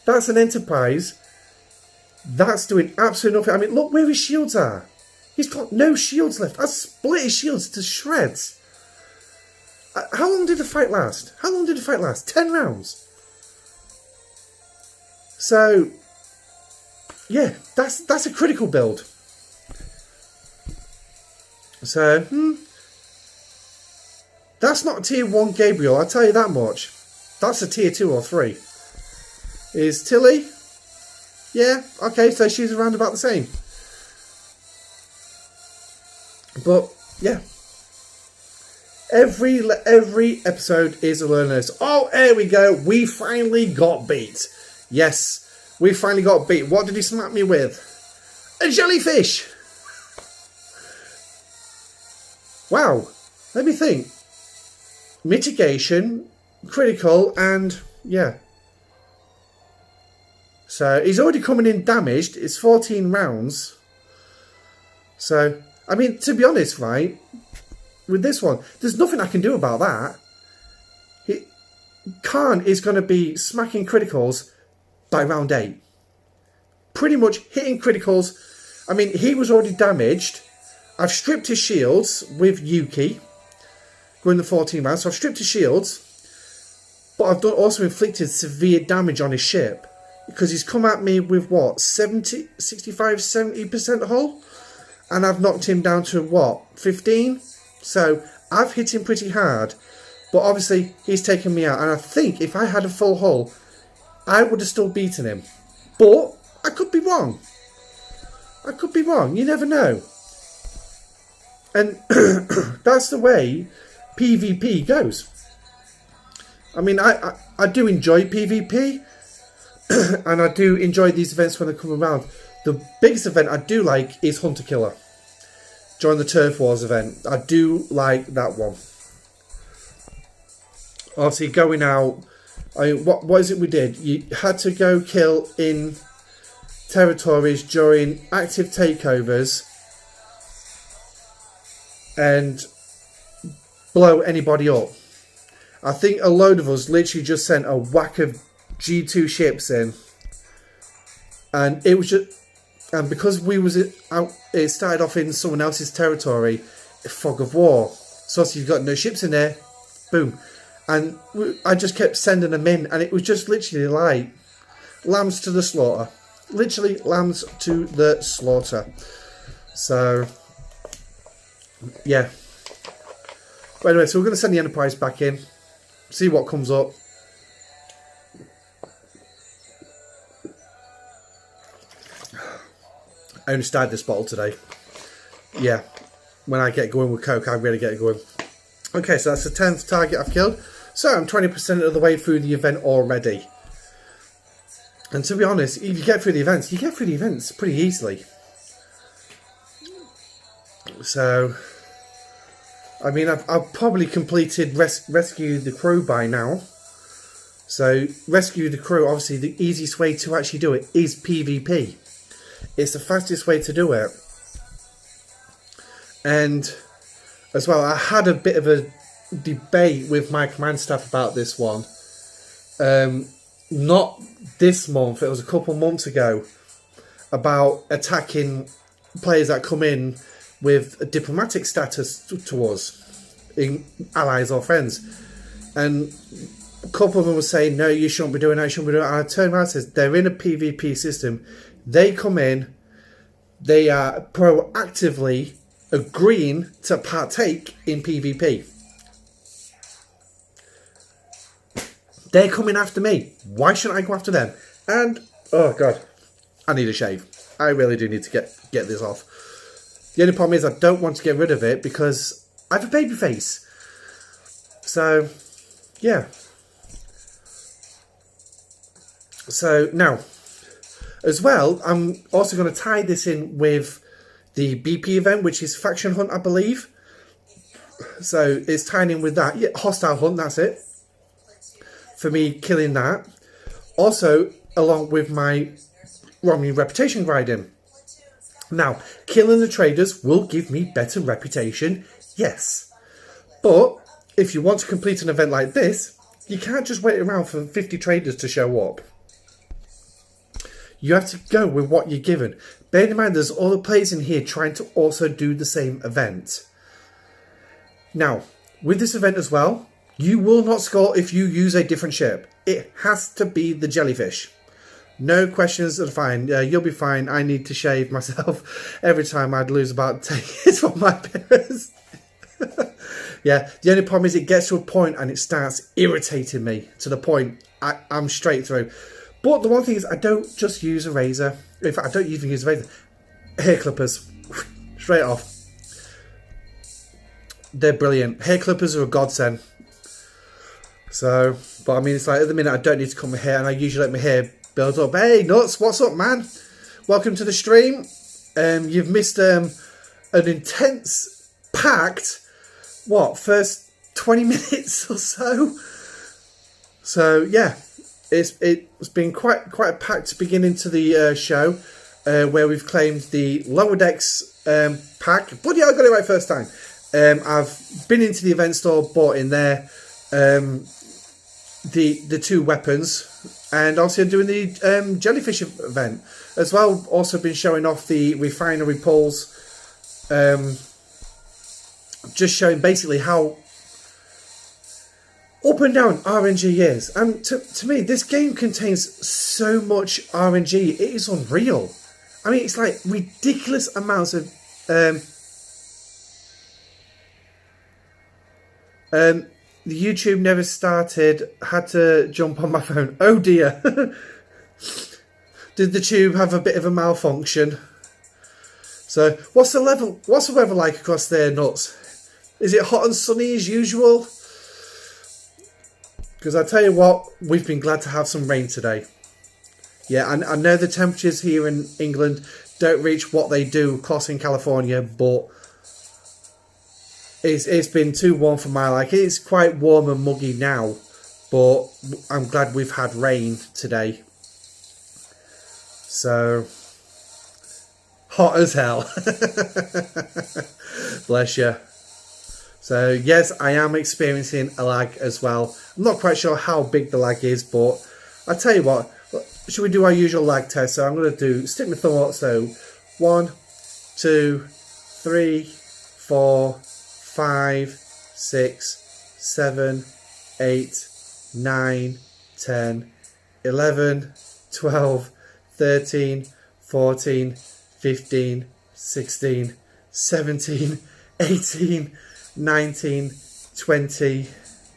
That's an Enterprise. That's doing absolutely nothing. I mean, look where his shields are. He's got no shields left. I split his shields to shreds. How long did the fight last? 10 rounds. So, yeah, that's a critical build. So, that's not a tier 1 Gabriel, I'll tell you that much. That's a tier 2 or 3. Is Tilly? Yeah, okay, so she's around about the same. But, yeah. Every episode is a learner. Oh, there we go. We finally got beat. Yes, we finally got beat. What did he smack me with? A jellyfish. Wow. Let me think. Mitigation, critical, and yeah. So he's already coming in damaged. It's 14 rounds. So, I mean, to be honest, right, with this one, there's nothing I can do about that. Khan is going to be smacking criticals by round 8. Pretty much hitting criticals. I mean, he was already damaged. I've stripped his shields with Yuki. Going the 14 rounds. So I've stripped his shields. But I've also inflicted severe damage on his ship. Because he's come at me with what? 65-70% hull? And I've knocked him down to what? 15? So I've hit him pretty hard. But obviously he's taken me out. And I think if I had a full hull, I would have still beaten him. But I could be wrong. You never know. And that's the way PvP goes. I mean, I do enjoy PvP. And I do enjoy these events when they come around. The biggest event I do like is Hunter Killer. During the Turf Wars event. I do like that one. Obviously going out. I mean, what is it we did? You had to go kill in territories during active takeovers. And blow anybody up. I think a load of us literally just sent a whack of G2 ships in, and it was just, and because we was out, it started off in someone else's territory, a fog of war. So you've got no ships in there, boom, and I just kept sending them in, and it was just literally like lambs to the slaughter, literally lambs to the slaughter. So yeah. But anyway, so we're going to send the Enterprise back in, see what comes up. I only started this bottle today. Yeah, when I get going with Coke, I really get going. Okay, so that's the 10th target I've killed. So I'm 20% of the way through the event already. And to be honest, if you get through the events, you get through the events pretty easily. So, I mean, I've probably completed Rescue the Crew by now. So, Rescue the Crew, obviously the easiest way to actually do it is PvP. It's the fastest way to do it. And as well, I had a bit of a debate with my command staff about this one. Not this month, it was a couple months ago, about attacking players that come in with a diplomatic status to us, in allies or friends. And a couple of them were saying, no, you shouldn't be doing that, you shouldn't be doing that. And I turned around and said, they're in a PvP system. They come in, they are proactively agreeing to partake in PvP. They're coming after me. Why shouldn't I go after them? And, oh God, I need a shave. I really do need to get this off. The only problem is I don't want to get rid of it because I have a baby face. So, yeah. So, now, as well, I'm also going to tie this in with the BP event, which is Faction Hunt, I believe. So, it's tying in with that. Yeah, Hostile Hunt, that's it. For me, killing that. Also, along with my reputation grinding. Now, killing the traders will give me better reputation, yes. But, if you want to complete an event like this, you can't just wait around for 50 traders to show up. You have to go with what you're given. Bear in mind, there's other players in here trying to also do the same event. Now, with this event as well, you will not score if you use a different ship. It has to be the jellyfish. No questions are fine. You'll be fine. I need to shave myself every time I'd lose about 10 years from my parents. Yeah, the only problem is it gets to a point and it starts irritating me to the point I'm straight through. But the one thing is I don't just use a razor. In fact, I don't even use a razor. Hair clippers. Straight off. They're brilliant. Hair clippers are a godsend. So, but I mean, it's like at the minute I don't need to cut my hair and I usually let my hair build up. Hey, Nuts, what's up, man? Welcome to the stream. You've missed an intense, packed, first 20 minutes or so? So, yeah. It's been quite a packed beginning to the show, where we've claimed the Lower Decks pack. Bloody hell, I got it right first time. I've been into the event store, bought in there the 2 weapons, and obviously I'm doing the jellyfish event as well. Also been showing off the refinery pulls, just showing basically how up and down RNG is. And to me, this game contains so much RNG, it is unreal. I mean, it's like ridiculous amounts of the YouTube never started, had to jump on my phone. Oh dear. Did the tube have a bit of a malfunction? So what's the weather like across there, Nuts? Is it hot and sunny as usual? Because I tell you what, we've been glad to have some rain today. Yeah, I know the temperatures here in England don't reach what they do, of course, in California, but it's been too warm for my liking. It's quite warm and muggy now, but I'm glad we've had rain today. So, hot as hell. Bless you. So, yes, I am experiencing a lag as well. I'm not quite sure how big the lag is, but I'll tell you what, should we do our usual lag test? So I'm going to stick my thumb up, so 1, 2, 3, 4, 5, 6, 7, 8, 9, 10, 11, 12, 13, 14, 15, 16, 17, 18, 19, 20,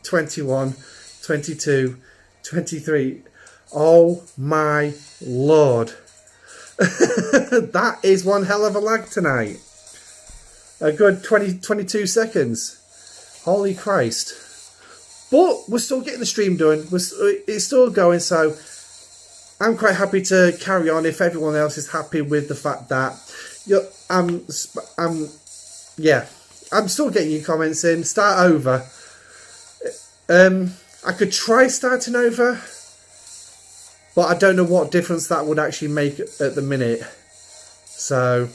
21, 22, 23. Oh my lord. That is one hell of a lag tonight. A good 22 seconds. Holy Christ. But we're still getting the stream done. It's still going, so I'm quite happy to carry on if everyone else is happy with the fact that I'm still getting your comments in. Start over. I could try starting over, but I don't know what difference that would actually make at the minute. So,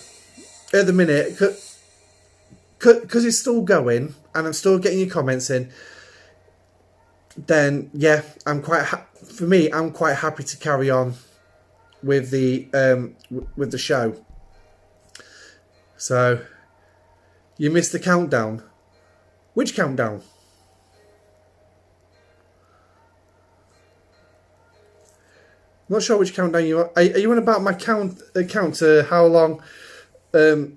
at the minute, because it's still going, and I'm still getting your comments in, then, yeah, I'm quite happy to carry on with the show. So, you missed the countdown. Which countdown? Not sure which countdown you are. Are you on about my count to how long the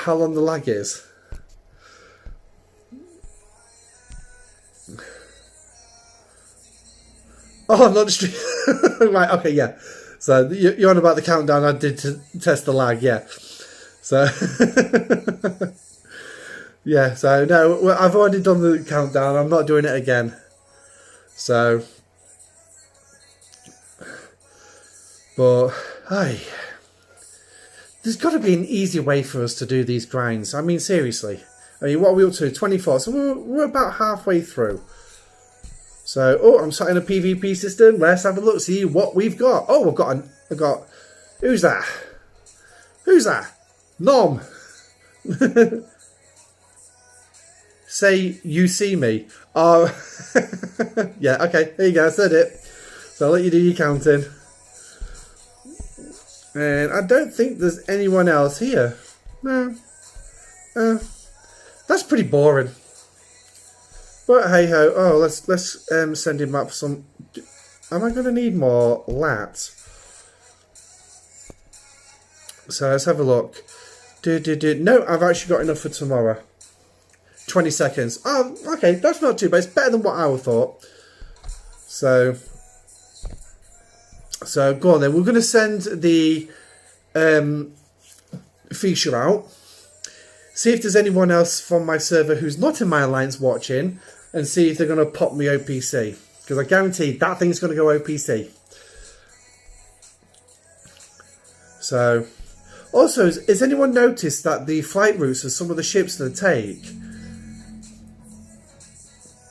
lag is? Oh, not the stream. Right, okay, yeah. So you're on about the countdown I did to test the lag, yeah. So, yeah, so no, I've already done the countdown. I'm not doing it again. So, but, hey, there's got to be an easier way for us to do these grinds. I mean, seriously. I mean, what are we up to? 24. So we're about halfway through. So, oh, I'm starting a PvP system. Let's have a look, see what we've got. Oh, I've got, who's that? Who's that? Nom. Say, you see me. Oh, yeah, okay, there you go, I said it. So I'll let you do your counting. And I don't think there's anyone else here. No. That's pretty boring. But hey ho. Oh, let's send him up for some. Am I going to need more lats? So let's have a look. No, I've actually got enough for tomorrow. 20 seconds. Oh, okay, that's not too bad. It's better than what I would thought. So go on then. We're going to send the feature out. See if there's anyone else from my server who's not in my alliance watching, and see if they're going to pop me OPC. Because I guarantee that thing's going to go OPC. So, also, has anyone noticed that the flight routes of some of the ships that they take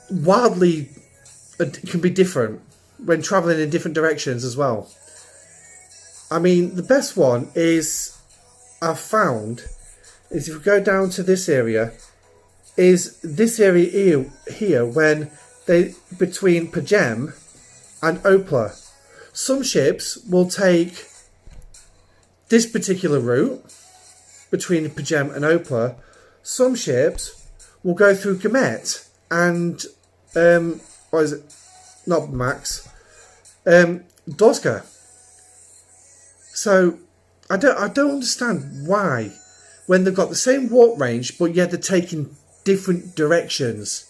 wildly can be different when travelling in different directions as well? I mean, the best one is, I've found, is if we go down to this area, is this area here when they, between Pajem and Opla. Some ships will take this particular route between Pajem and Opla. Some ships will go through Gamet and what is it? Not Max. Doska. So I don't understand why, when they've got the same warp range, but yet they're taking different directions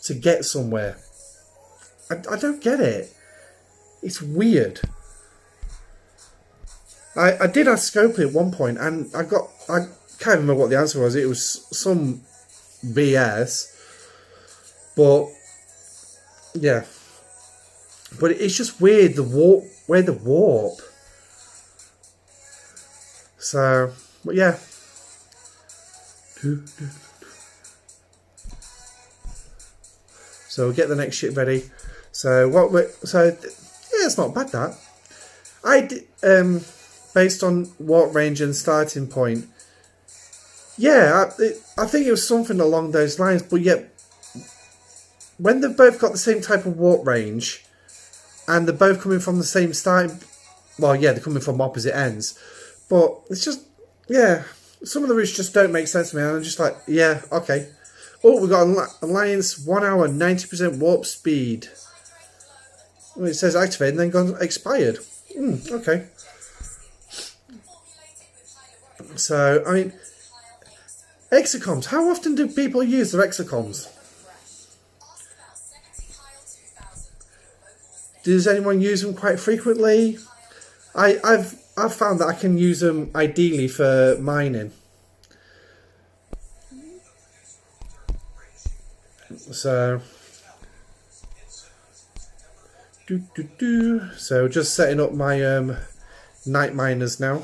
to get somewhere. I don't get it. It's weird. I did ask Scopely at one point, and I can't remember what the answer was. It was some BS. But yeah. But it's just weird, the warp. So, but yeah. So we'll get the next ship ready. So yeah, it's not bad that. I did, based on warp range and starting point. Yeah, I think it was something along those lines. But yet, when they've both got the same type of warp range, and they're both coming from the same starting, well, yeah, they're coming from opposite ends. But it's just, yeah, some of the routes just don't make sense to me. And I'm just like, yeah, okay. Oh, we've got Alliance 1 hour, 90% warp speed. Well, it says activated and then gone expired. Okay. So, I mean, exocoms. How often do people use their exocoms? Does anyone use them quite frequently? I've found that I can use them ideally for mining. So, so just setting up my night miners now.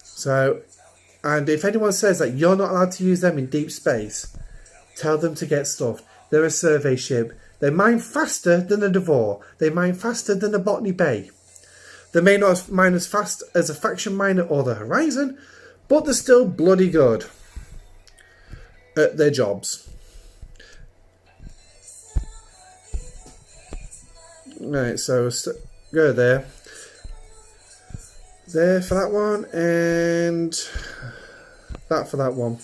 So, and if anyone says that you're not allowed to use them in deep space, tell them to get stuffed. They're a survey ship. They mine faster than a Devore. They mine faster than a Botany Bay. They may not mine as fast as a Faction Miner or the Horizon, but they're still bloody good at their jobs. Right, so go there. There for that one, and that for that one.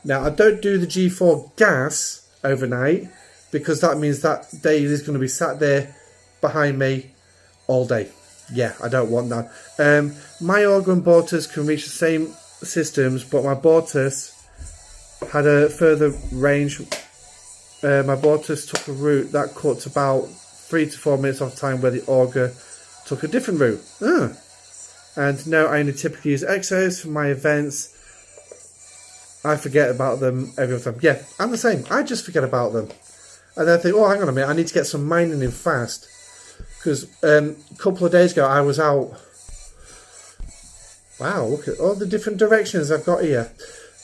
Now, I don't do the G4 gas overnight, because that means that day is going to be sat there behind me all day. Yeah, I don't want that. My Organ Bortus can reach the same systems, but my Bortus had a further range. My Bortus took a route that cut about 3 to 4 minutes off time where the auger took a different route. And no, I only typically use exos for my events. I forget about them every time. Yeah, I'm the same. I just forget about them. And then I think, oh, hang on a minute, I need to get some mining in fast. Because a couple of days ago, I was out. Wow, look at all the different directions I've got here.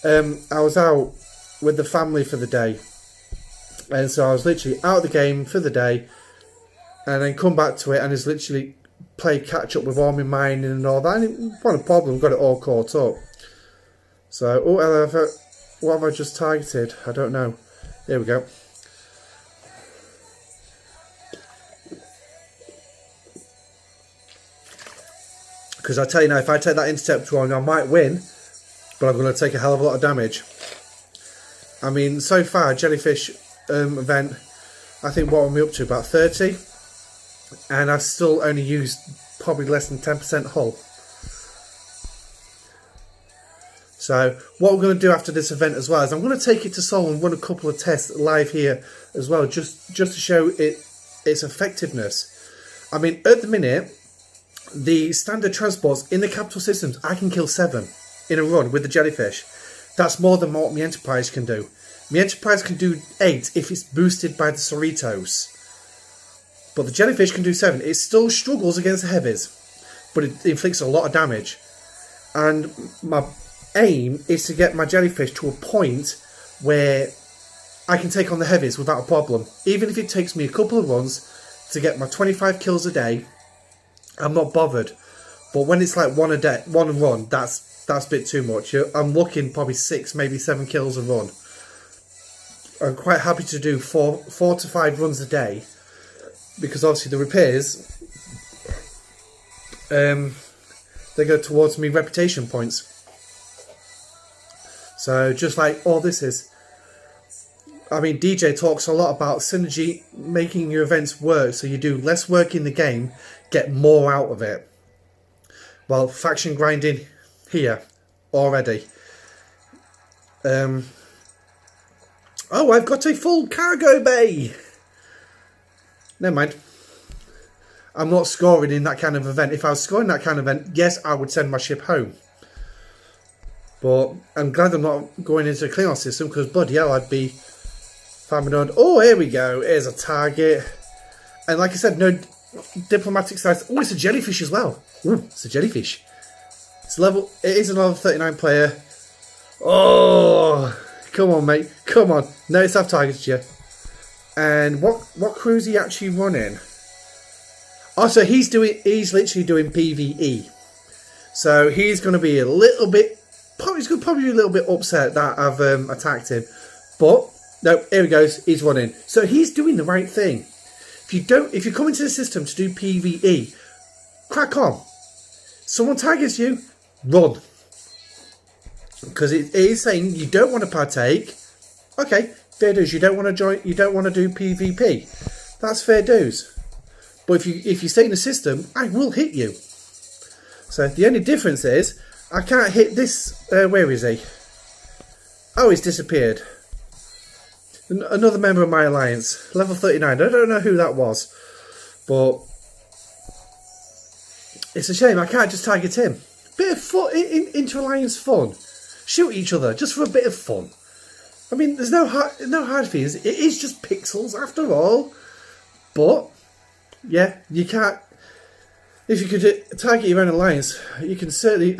I was out with the family for the day. And so I was literally out of the game for the day. And then come back to it and it's literally play catch up with all my mining and all that. And it wasn't a problem, got it all caught up. So, what have I just targeted? I don't know. There we go. Because I tell you now, if I take that intercept wrong, I might win, but I'm going to take a hell of a lot of damage. I mean, so far, jellyfish event, I think what am I up to? About 30? And I've still only used probably less than 10% hull. So what we're going to do after this event as well is I'm going to take it to Seoul and run a couple of tests live here as well, just to show its effectiveness. I mean, at the minute, the standard transports in the capital systems, I can kill 7 in a run with the jellyfish. That's more than what my Enterprise can do. My Enterprise can do 8 if it's boosted by the Cerritos. But the jellyfish can do 7. It still struggles against the heavies, but it inflicts a lot of damage. And my aim is to get my jellyfish to a point where I can take on the heavies without a problem. Even if it takes me a couple of runs to get my 25 kills a day, I'm not bothered. But when it's like one a run, that's a bit too much. I'm looking probably 6, maybe 7 kills a run. I'm quite happy to do 4 to 5 runs a day, because obviously the repairs, they go towards me reputation points. So just like all this is, I mean, DJ talks a lot about synergy, making your events work, so you do less work in the game, get more out of it. Well, faction grinding here already. Oh, I've got a full cargo bay. Never mind. I'm not scoring in that kind of event. If I was scoring that kind of event, yes, I would send my ship home. But I'm glad I'm not going into a Klingon system, because bloody hell, I'd be farming on. Oh, here we go. Here's a target. And like I said, no diplomatic size. Oh, it's a jellyfish as well. Ooh, it's a jellyfish. It is another 39 player. Oh, come on, mate. Come on. Notice I've targeted you. And what crew is he actually running? Oh, so he's literally doing PvE. So he's going to be a little bit, he's going to probably be a little bit upset that I've attacked him. But no, here he goes. He's running. So he's doing the right thing. If you come into the system to do PvE, crack on. Someone targets you, run. Because it is saying you don't want to partake. Okay, fair dues. You don't want to join. You don't want to do PvP. That's fair dues. But if you stay in the system, I will hit you. So the only difference is I can't hit this. Where is he? Oh, he's disappeared. Another member of my alliance, level 39. I don't know who that was, but it's a shame I can't just target him. Bit of fun, inter-alliance fun. Shoot each other just for a bit of fun. I mean, there's no hard feelings. It is just pixels after all. But yeah, you can't. If you could target your own alliance, you can certainly.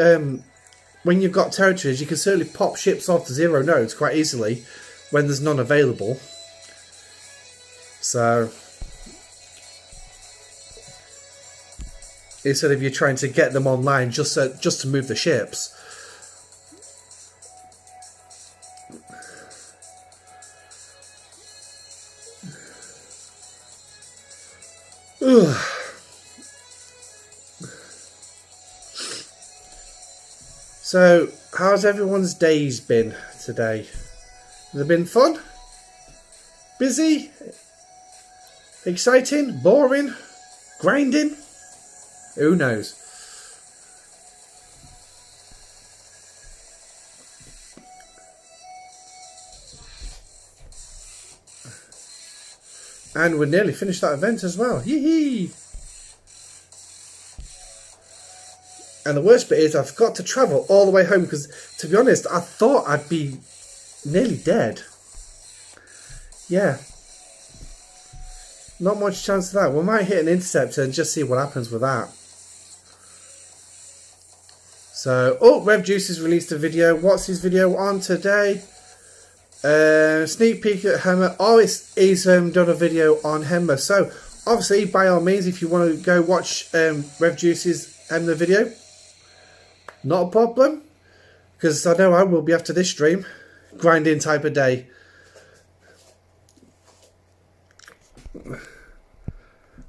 When you've got territories, you can certainly pop ships off to 0 nodes quite easily when there's none available. So instead of you trying to get them online just to move the ships. Ugh. So, how's everyone's days been today? Has it been fun? Busy? Exciting? Boring? Grinding? Who knows? And we're nearly finished that event as well. Yee-hee! And the worst bit is I've got to travel all the way home because, to be honest, I thought I'd be nearly dead. Yeah. Not much chance of that. We might hit an interceptor and just see what happens with that. So, oh, Rev Juice has released a video. What's his video on today? Sneak peek at Hemmer. Oh, he's done a video on Hemmer. So, obviously, by all means, if you want to go watch Rev Juice's Hemmer video, not a problem. Because I know I will be after this stream. Grinding type of day.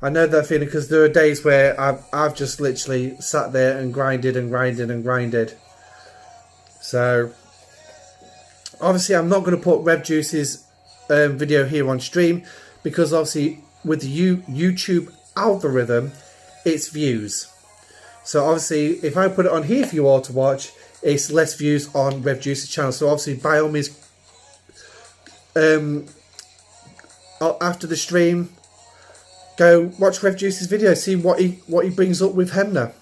I know that feeling because there are days where I've just literally sat there and grinded and grinded and grinded. So, obviously I'm not going to put Rev Juice's video here on stream because obviously with the YouTube algorithm, it's views. So obviously if I put it on here for you all to watch, it's less views on Rev Juice's channel. So obviously by all means, after the stream, go watch Rev Juice's video, see what he brings up with Hemner.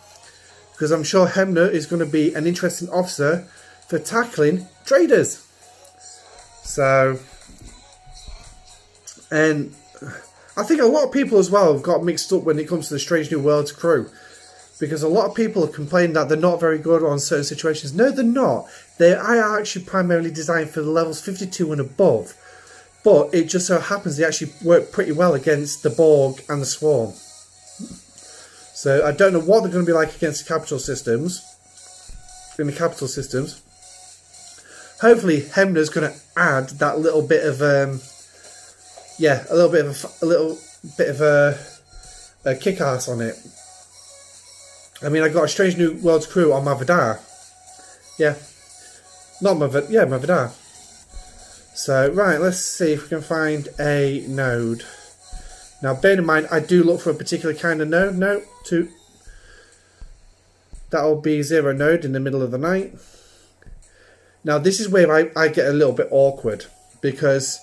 Because I'm sure Hemner is going to be an interesting officer for tackling traders. So, and I think a lot of people as well have got mixed up when it comes to the Strange New Worlds crew. Because a lot of people have complained that they're not very good on certain situations. No, they're not. They are actually primarily designed for the levels 52 and above. But it just so happens they actually work pretty well against the Borg and the Swarm. So I don't know what they're going to be like against the capital systems. In the capital systems. Hopefully Hemner's going to add that little bit of a kick-ass on it. I mean, I got a Strange New Worlds crew on my Vidar. Yeah. Not my Vidar. So, right, let's see if we can find a node. Now, bear in mind, I do look for a particular kind of node. No, that'll be 0 node in the middle of the night. Now, this is where I get a little bit awkward. Because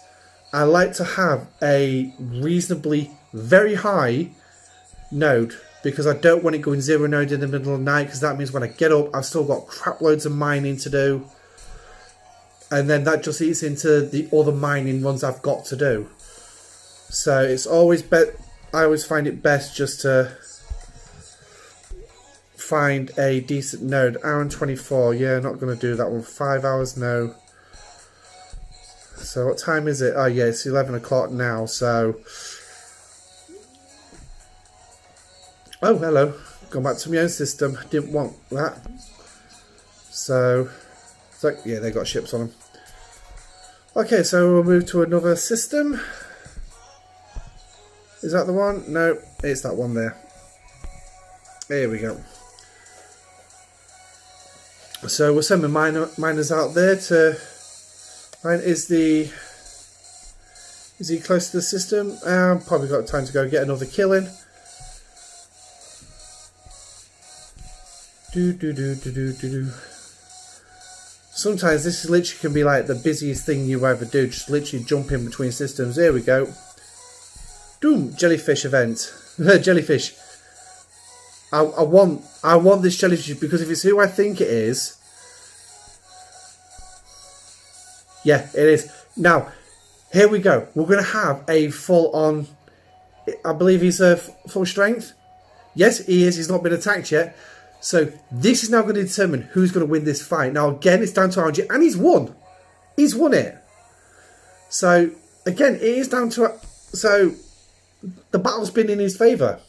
I like to have a reasonably very high node. Because I don't want it going 0 node in the middle of the night. Because that means when I get up, I've still got crap loads of mining to do. And then that just eats into the other mining ones I've got to do. So it's always I always find it best just to find a decent node. Hour and 24. Yeah, not going to do that one. 5 hours, no. So what time is it? Oh yeah, it's 11 o'clock now. So, oh hello. Gone back to my own system. Didn't want that. So, yeah, they got ships on them. Okay, so we'll move to another system. Is that the one? No, it's that one there. Here we go. So we'll send the miners out there to find. Is he close to the system? Probably got time to go get another kill in. Do. Sometimes this literally can be like the busiest thing you ever do. Just literally jump in between systems. There we go. Doom, jellyfish event. Jellyfish. I want this jellyfish because if it's who I think it is. Yeah, it is. Now, here we go. We're going to have a full-on. I believe he's full strength. Yes, he is. He's not been attacked yet. So this is now going to determine who's going to win this fight. Now again, it's down to RNG, and he's won. He's won it. So again, it is down to. So the battle's been in his favour.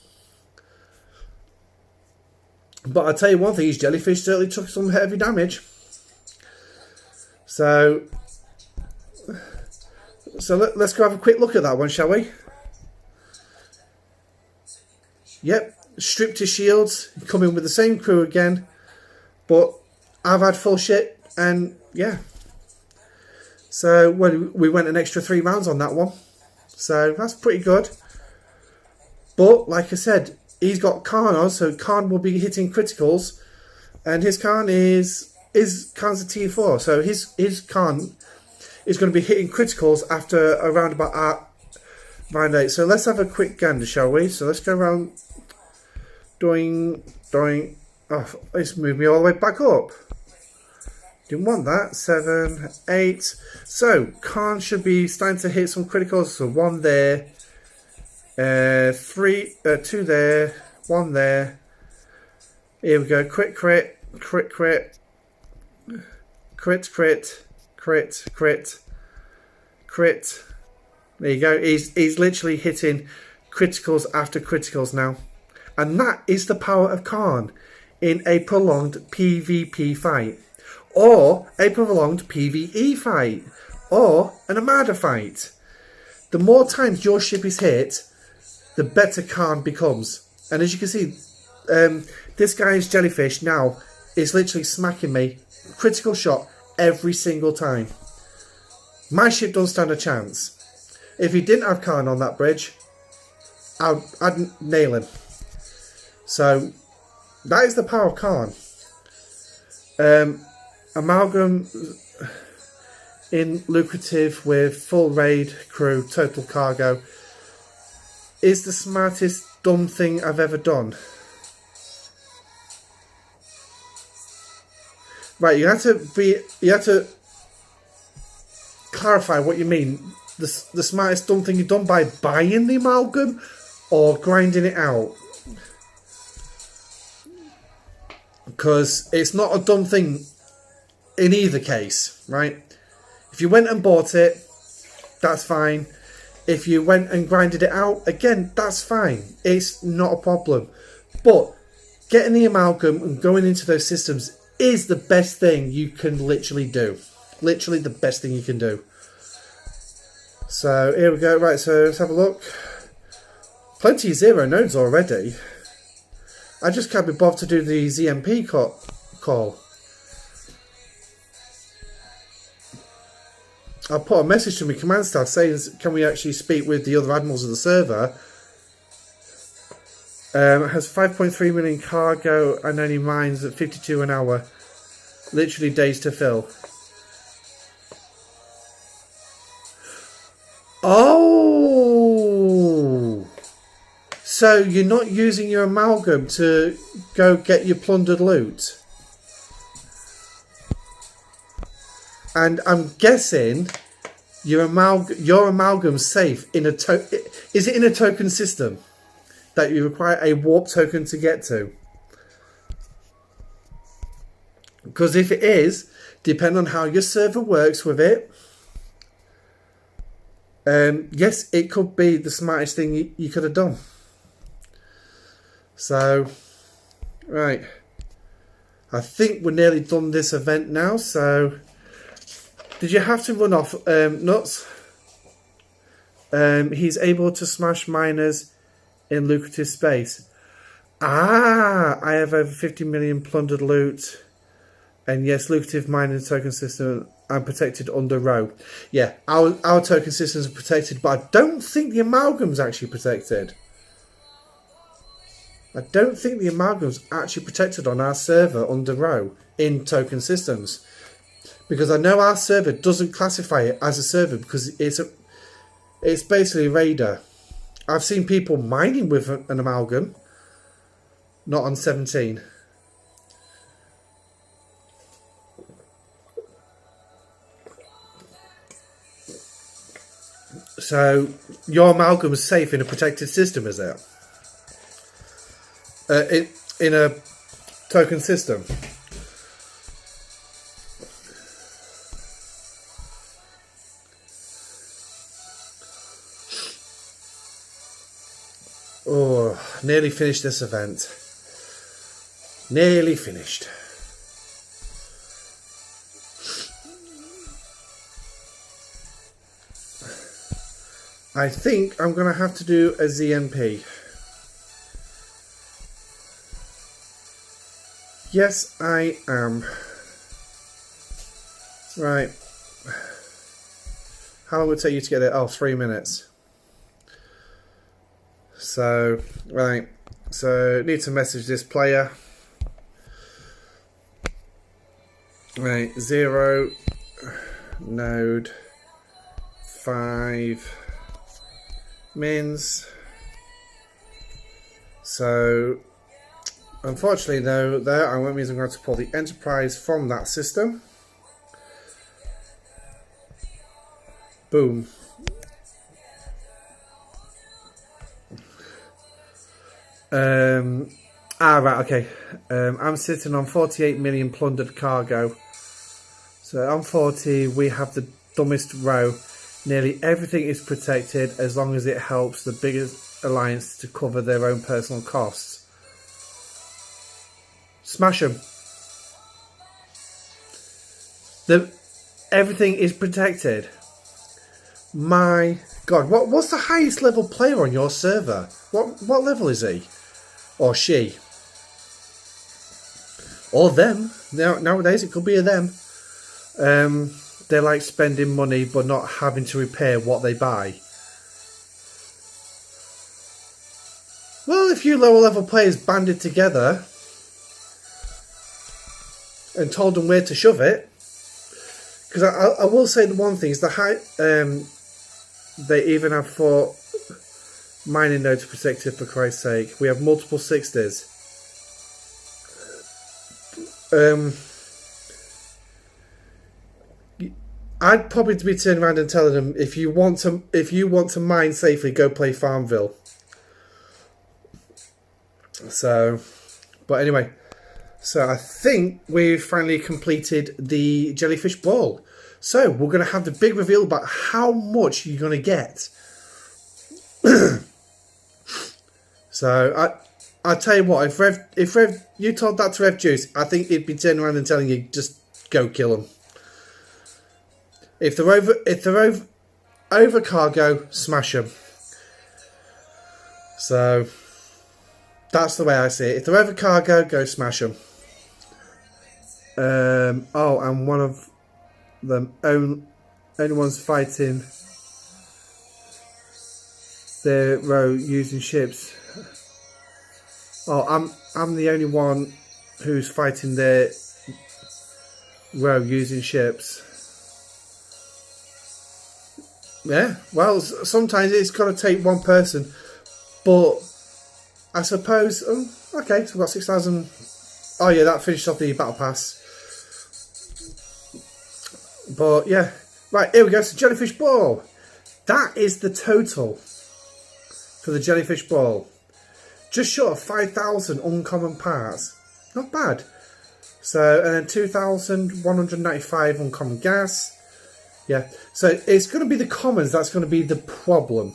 But I'll tell you one thing: his jellyfish certainly took some heavy damage. So let's go have a quick look at that one, shall we? Yep. Stripped his shields, come in with the same crew again, but I've had full shit, and yeah. So we went an extra 3 rounds on that one, so that's pretty good. But like I said, he's got Khan on, so Khan will be hitting criticals, and his Khan is Khan's a T4, so his Khan is going to be hitting criticals after around about Right, so let's have a quick gander, shall we? So let's go around. Doing. Oh, it's moved me all the way back up. Didn't want that. 7, 8. So Khan should be starting to hit some criticals. So 1 there. 2 there. 1 there. Here we go. Crit. There you go. He's literally hitting criticals after criticals now. And that is the power of Khan in a prolonged PvP fight. Or a prolonged PvE fight. Or an Armada fight. The more times your ship is hit, the better Khan becomes. And as you can see, this guy's jellyfish now is literally smacking me. Critical shot every single time. My ship doesn't stand a chance. If he didn't have Khan on that bridge, I'd nail him. So, that is the power of Khan. Amalgam in lucrative with full raid crew, total cargo, is the smartest dumb thing I've ever done. Right, you have to clarify what you mean. The smartest dumb thing you've done by buying the amalgam or grinding it out. Because it's not a dumb thing in either case, right? If you went and bought it, that's fine. If you went and grinded it out, again, that's fine. It's not a problem. But getting the amalgam and going into those systems is the best thing you can literally do. Literally the best thing you can do. So here we go. Right, so let's have a look. Plenty of 0 nodes already. I just can't be bothered to do the ZMP call. I'll put a message to my command staff saying, can we actually speak with the other admirals of the server? It has 5.3 million cargo and only mines at 52 an hour. Literally days to fill. Oh! So you're not using your amalgam to go get your plundered loot? And I'm guessing your amalgam's safe in a is it in a token system that you require a warp token to get to? Because if it is, depending on how your server works with it, yes, it could be the smartest thing you could have done. So, right, I think we're nearly done this event now. So, did you have to run off, Nuts? He's able to smash miners in lucrative space. Ah, I have over 50 million plundered loot. And yes, lucrative mining token system. I'm protected under row. Yeah, our token systems are protected, but I don't think the amalgam's actually protected. I don't think the amalgam's actually protected on our server under row in token systems. Because I know our server doesn't classify it as a server because it's basically a raider. I've seen people mining with an amalgam, not on 17. So your amalgam is safe in a protected system, is it? In a token system. Oh, nearly finished this event. Nearly finished. I think I'm going to have to do a ZMP. Yes, I am. Right. How long would it take you to get there? Oh, 3 minutes. So, right. So, need to message this player. Right. 0 node 5 Means. So, unfortunately, though, that means I'm going to pull the Enterprise from that system. Boom. Right, okay. I'm sitting on 48 million plundered cargo. So on 40, we have the dumbest row. Nearly everything is protected as long as it helps the biggest alliance to cover their own personal costs. Smash them. Everything is protected. My God, what's the highest level player on your server? What level is he? Or she? Or them. Nowadays it could be a them. They like spending money but not having to repair what they buy. Well, if you lower level players banded together and told them where to shove it, because I will say the one thing is the high. They even have 4 mining nodes protected, for Christ's sake. We have multiple 60s. I'd probably be turning around and telling them, if you want to mine safely, go play Farmville. So, but anyway, so I think we've finally completed the jellyfish ball. So we're going to have the big reveal about how much you're going to get. So I tell you what, if Rev you told that to Rev Juice, I think he'd be turning around and telling you, just go kill them. If they're over cargo, smash them. So that's the way I see it. If they're over cargo, go smash them. Oh, and one of them only ones fighting their row using ships. Oh, I'm the only one who's fighting their row using ships. Yeah, well, sometimes it's got to take one person, but I suppose. Oh, okay, so we've got 6,000. Oh yeah, that finished off the battle pass. But yeah, right, here we go. So jellyfish ball. That is the total for the jellyfish ball. Just short of 5,000 uncommon parts. Not bad. So, and then 2,195 uncommon gas. Yeah, so it's going to be the commons that's going to be the problem.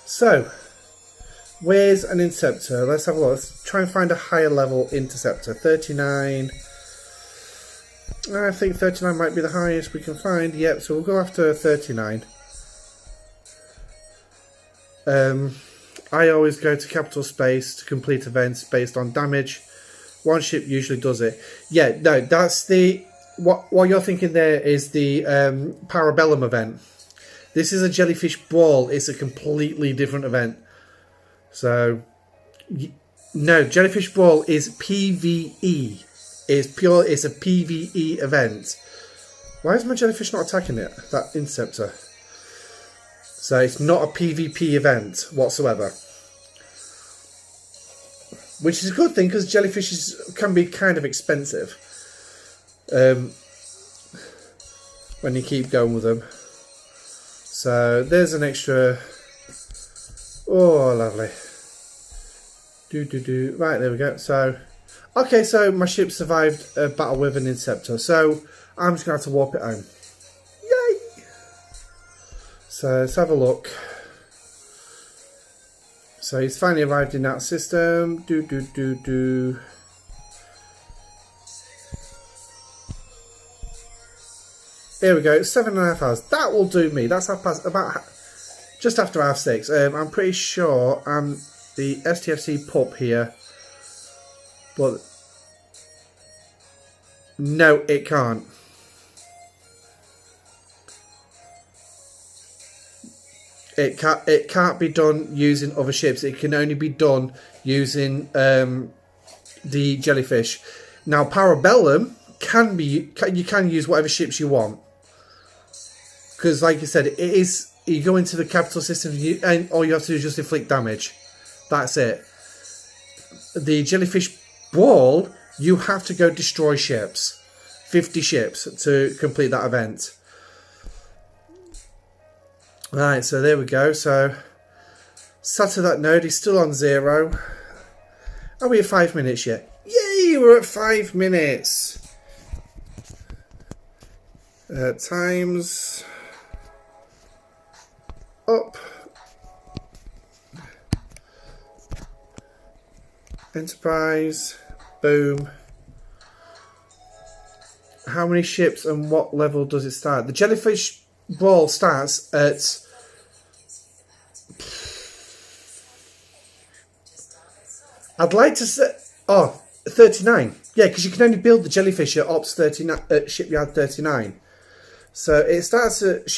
So, where's an interceptor? Let's have a look. Let's try and find a higher level interceptor. 39. I think 39 might be the highest we can find. Yep, so we'll go after 39. I always go to capital space to complete events based on damage. One ship usually does it. Yeah, no, that's the... What you're thinking there is the Parabellum event. This is a jellyfish brawl. It's a completely different event. So, no, jellyfish brawl is PvE. It's a PvE event. Why is my jellyfish not attacking it? That interceptor. So it's not a PvP event whatsoever. Which is a good thing because jellyfish can be kind of expensive. When you keep going with them. So there's an extra. Oh, lovely. Right, there we go. So, okay, so my ship survived a battle with an interceptor. So I'm just going to have to warp it home. Yay! So let's have a look. So he's finally arrived in that system. Here we go, 7.5 hours. That will do me. That's just after 6:30. I'm pretty sure I'm the STFC pup here. But no, it can't. It can't be done using other ships. It can only be done using the jellyfish. Now, Parabellum you can use whatever ships you want. Because, like you said, it's you go into the capital system, and all you have to do is just inflict damage. That's it. The jellyfish ball, you have to go destroy ships. 50 ships to complete that event. Right, so there we go. So, sat to that node, he's still on 0. Are we at 5 minutes yet? Yay, we're at 5 minutes. Times up. Enterprise. Boom. How many ships and what level does it start? The jellyfish brawl starts at... I'd like to say... Oh, 39. Yeah, because you can only build the jellyfish at Ops 39, at Shipyard 39. So it starts at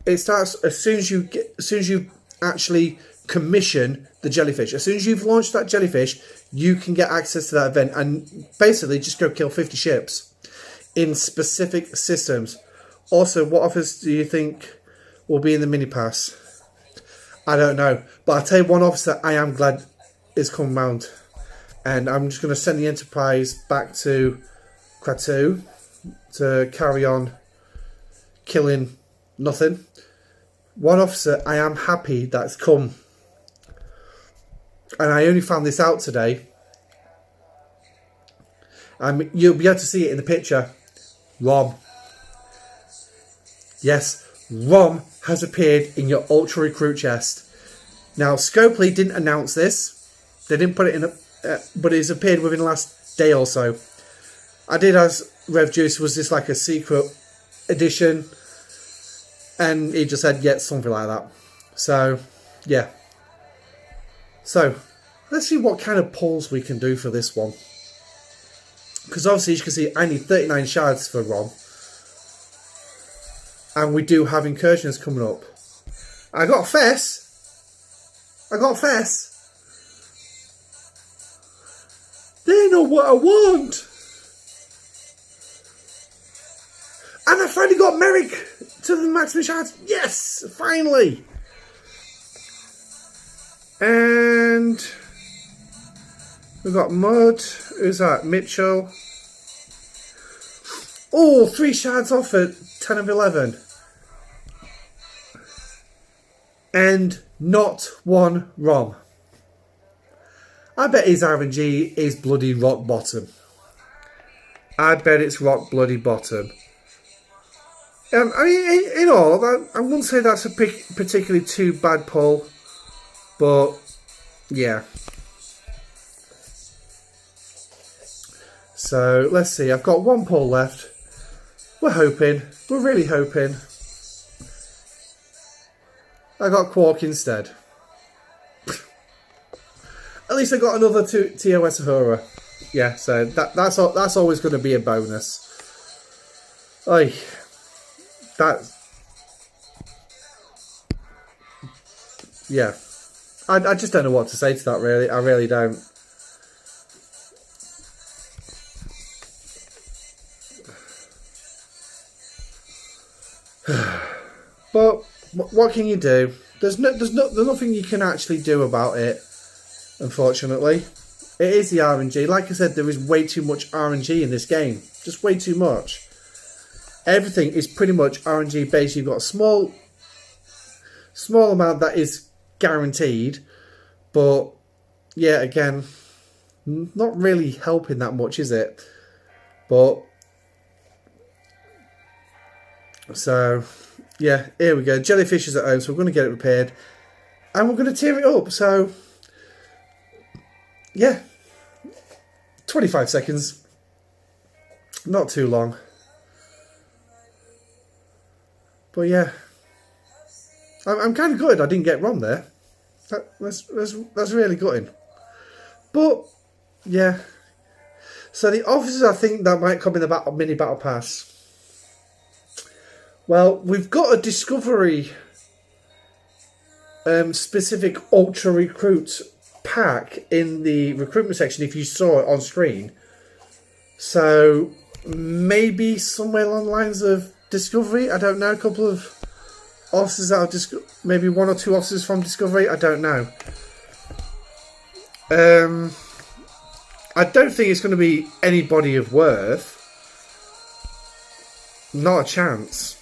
It starts as soon as you actually commission the jellyfish. As soon as you've launched that jellyfish, you can get access to that event and basically just go kill 50 ships in specific systems. Also, what offers do you think will be in the mini pass? I don't know, but I'll tell you one officer I am glad is coming round. And I'm just going to send the Enterprise back to Kratu to carry on killing nothing. One officer I am happy that's come. And I only found this out today. You'll be able to see it in the picture. Rom. Yes, Rom has appeared in your Ultra Recruit chest. Now, Scopely didn't announce this. They didn't put it in, but it's appeared within the last day or so. I did ask Rev Juice, was this like a secret edition? And he just said, yeah, something like that. So, yeah. So, let's see what kind of pulls we can do for this one. Because obviously, as you can see, I need 39 shards for Rom. And we do have incursions coming up. I got Fess. They know what I want. And I finally got Merrick to the maximum shards. Yes, finally. And we've got Mud. Who's that? Mitchell. Oh, 3 shards off at 10 of 11. And not one Rom. I bet his RNG is bloody rock bottom. I bet it's rock bloody bottom. I mean, in all, I wouldn't say that's a particularly too bad pull. But, yeah. So, let's see. I've got 1 pull left. We're hoping. We're really hoping. I got Quark instead. At least I got another TOS Uhura. Yeah, so that's always going to be a bonus. Like, yeah. I just don't know what to say to that, really. I really don't. But what can you do? There's nothing you can actually do about it. Unfortunately, it is the RNG. Like I said, there is way too much RNG in this game. Just way too much. Everything is pretty much RNG based. You've got a small amount that is guaranteed, but yeah, again, not really helping that much, is it? But so yeah, here we go. Jellyfish is at home, so we're going to get it repaired, and we're going to tear it up. So yeah, 25 seconds, not too long. But yeah, I'm kind of gutted I didn't get Rom there. That's really gutting. But yeah, so the officers, I think that might come in the mini battle pass. Well, we've got a discovery specific ultra recruit pack in the recruitment section if you saw it on screen. So maybe somewhere along the lines of discovery, I don't know, a couple of officers out of maybe 1 or 2 officers from Discovery. I don't know. I don't think it's going to be anybody of worth. Not a chance.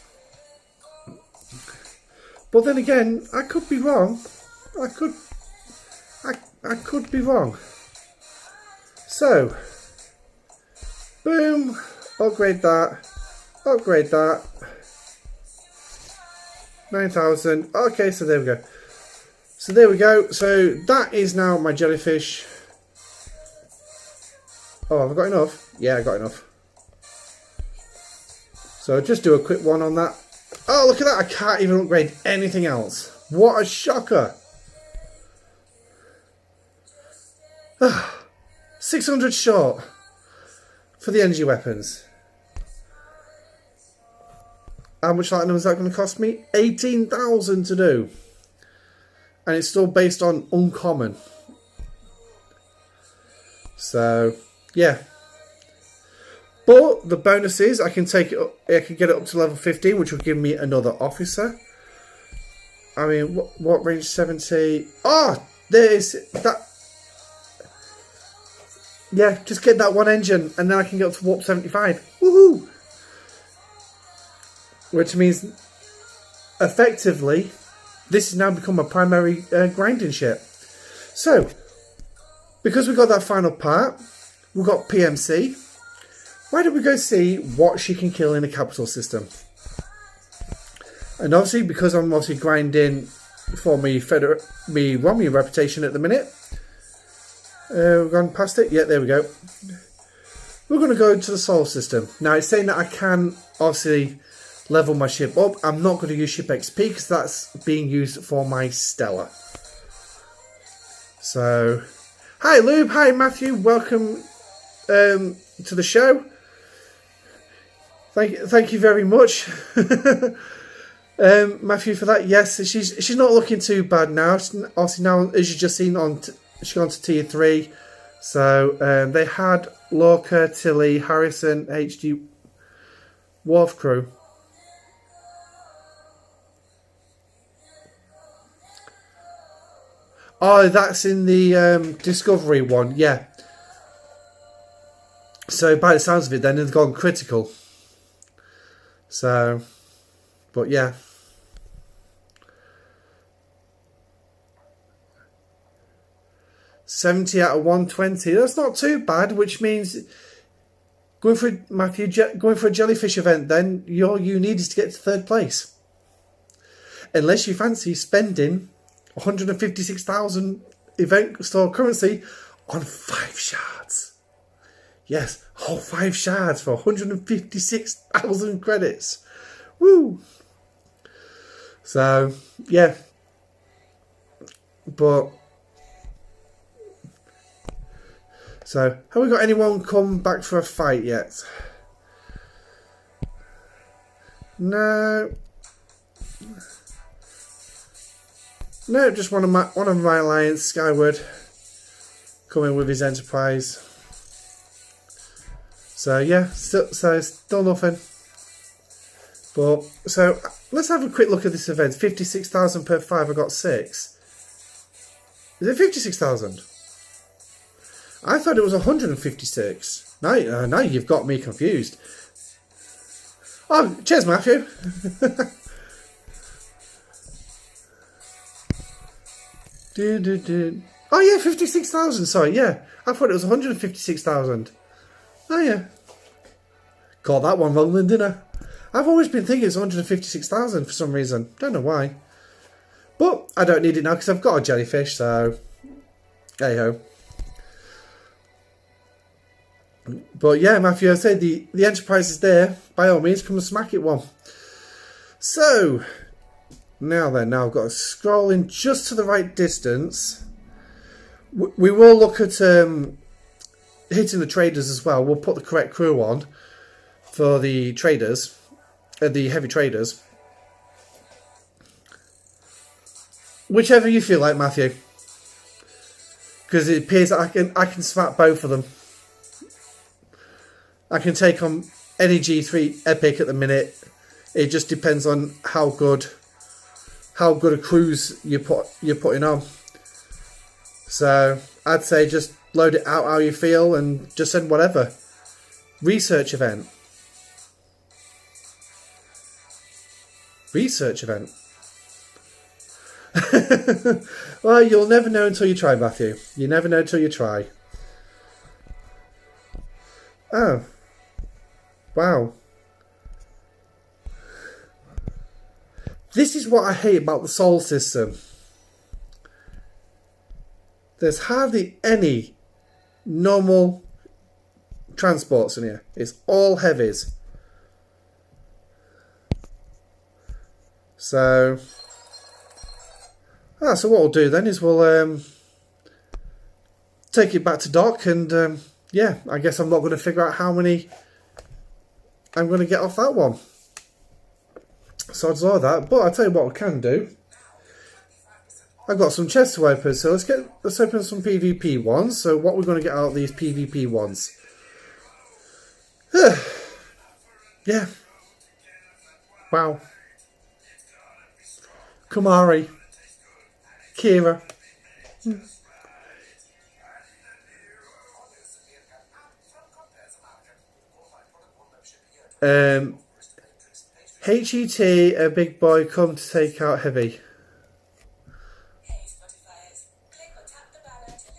But then again, I could be wrong. I could be wrong. So, boom, upgrade that, 9,000, okay, so there we go. So that is now my jellyfish. Oh, have I got enough? Yeah, I got enough. So just do a quick one on that. Oh, look at that, I can't even upgrade anything else. What a shocker. 600 short for the energy weapons. How much platinum is that going to cost me? 18,000 to do. And it's still based on uncommon. So, yeah. But the bonus is I can take it up, I can get it up to level 15, which will give me another officer. I mean, what range 70? Oh, there is that. Yeah, just get that one engine and then I can get up to warp 75. Woohoo! Which means, effectively, this has now become a primary grinding ship. So, because we got that final part, we've got PMC. Why don't we go see what she can kill in the capital system? And obviously, because I'm obviously grinding for me Romulan reputation at the minute. We've gone past it. Yeah, there we go. We're going to go to the solar system. Now, it's saying that I can obviously level my ship up. I'm not going to use ship XP because that's being used for my Stellar. So, hi Lube, hi Matthew, welcome to the show. Thank you very much, Matthew, for that. Yes, she's not looking too bad now. Obviously now, as you've just seen, she's gone to tier 3. So they had Lorca, Tilly, Harrison, HD, Wharf Crew. Oh, that's in the Discovery one, yeah. So by the sounds of it, then they've gone critical. So, but yeah. $70 out of $120. That's not too bad, which means going for a jellyfish event. Then all you need is to get to 3rd place, unless you fancy spending 156,000 event store currency on 5 shards. Yes, whole 5 shards for 156,000 credits. Woo! So yeah, but. So, have we got anyone come back for a fight yet? No. No, just one of my alliance, Skyward, coming with his Enterprise. So yeah, still nothing. But so let's have a quick look at this event. 56,000 per 5. I got 6. Is it 56,000? I thought it was 156. Now you've got me confused. Oh, cheers, Matthew. Oh yeah, 56,000. Sorry, yeah. I thought it was 156,000. Oh yeah. Got that one wrong then, didn't I? I've always been thinking it's 156,000 for some reason. Don't know why. But I don't need it now because I've got a jellyfish, so hey ho. But yeah, Matthew, I said the Enterprise is there. By all means, come and smack it one. So, now I've got to scroll in just to the right distance. We will look at hitting the traders as well. We'll put the correct crew on for the traders, the heavy traders. Whichever you feel like, Matthew. Because it appears that I can smack both of them. I can take on any G3 Epic at the minute. It just depends on how good how good a cruise you're putting on. So I'd say just load it out how you feel and just send whatever. Research event. Research event. Well, you'll never know until you try, Matthew. You never know until you try. Oh. Wow. This is what I hate about the Sol system. There's hardly any normal transports in here. It's all heavies. So what we'll do then is we'll take it back to dock, and yeah, I guess I'm not going to figure out how many I'm going to get off that one. So I'll do that, but I'll tell you what we can do. I've got some chests to open, so let's open some PvP ones. So what we're going to get out of these PvP ones? Yeah. Wow. Kumari. Kira. HET, a big boy, come to take out heavy.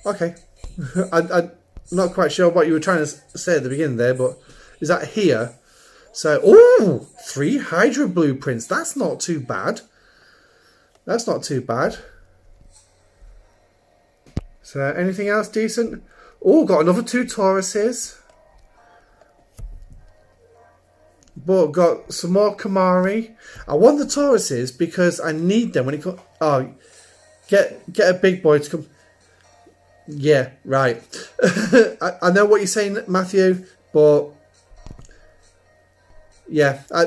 Okay. I'm not quite sure what you were trying to say at the beginning there, but is that here? So, ooh, 3 Hydra blueprints. That's not too bad. That's not too bad. So, anything else decent? Oh, got another 2 Tauruses. But got some more Kamari. I want the Tauruses because I need them when it comes. Oh, get a big boy to come. Yeah, right. I know what you're saying, Matthew, but yeah, I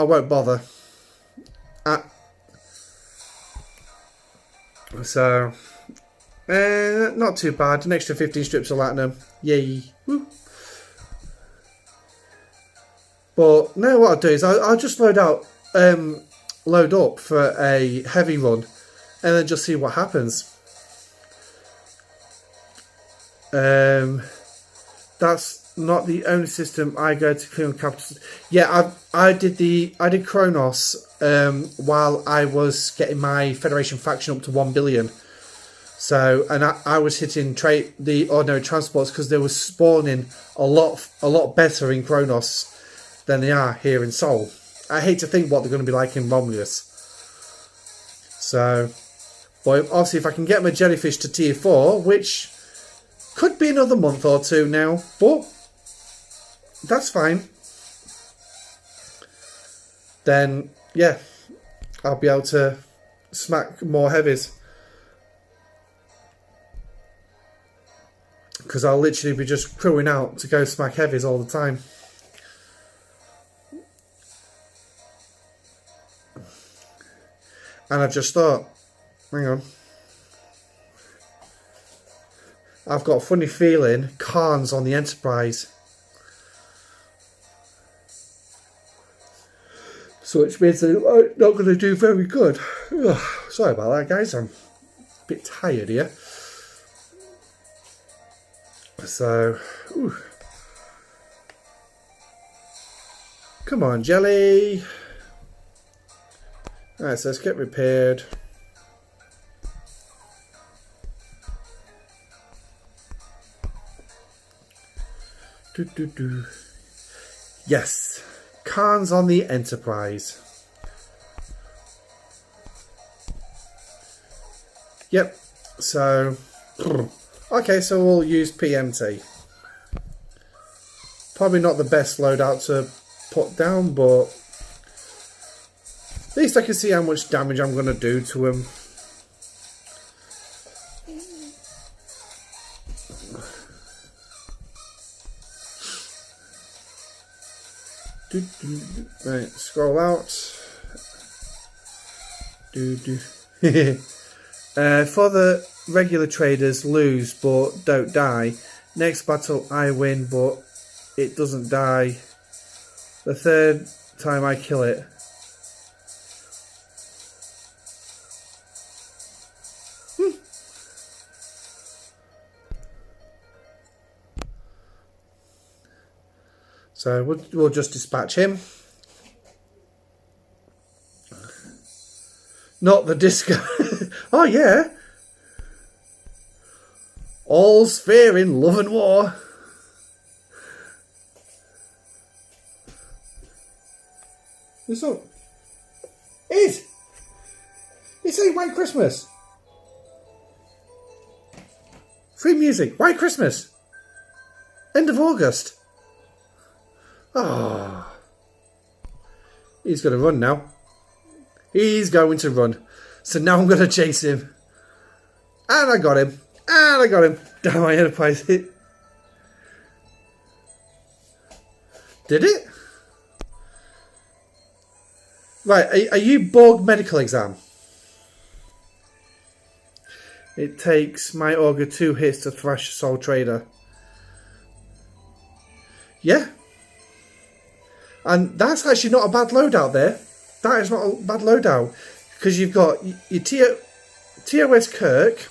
won't bother. So, not too bad. An extra 15 strips of Latinum. Yay. Woo. But no, what I'll do is I'll just load up for a heavy run, and then just see what happens. That's not the only system I go to clean capital. Yeah, I did Kronos while I was getting my Federation faction up to 1 billion. So, and I was hitting the ordinary transports because they were spawning a lot better in Kronos than they are here in Sol. I hate to think what they're going to be like in Romulus. So, but obviously if I can get my jellyfish to tier 4, which could be another month or 2 now, but that's fine. Then, yeah, I'll be able to smack more heavies. Because I'll literally be just crewing out to go smack heavies all the time. And I've just thought, hang on. I've got a funny feeling Khan's on the Enterprise. So which means they're not going to do very good. Ugh, sorry about that, guys. I'm a bit tired here. So, ooh. Come on, Jelly. Alright, so let's get repaired. Yes, Khan's on the Enterprise. Yep, so okay, so we'll use PMT. Probably not the best loadout to put down, but at least I can see how much damage I'm going to do to him. Right, scroll out. For the regular traders, lose but don't die. Next battle I win but it doesn't die. The third time I kill it. So we'll just dispatch him. Not the disco. Oh yeah. All's fair in love and war. It's not. It's saying White Christmas. Free music. White Christmas. End of August. Ah. Oh. He's going to run now. He's going to run. So now I'm going to chase him. And I got him. And I got him. Damn, my enterprise hit. Did it? Right, are you Borg medical exam? It takes my auger 2 hits to thrash Soul Trader. Yeah. And that's actually not a bad loadout there. That is not a bad loadout. Because you've got your TOS Kirk.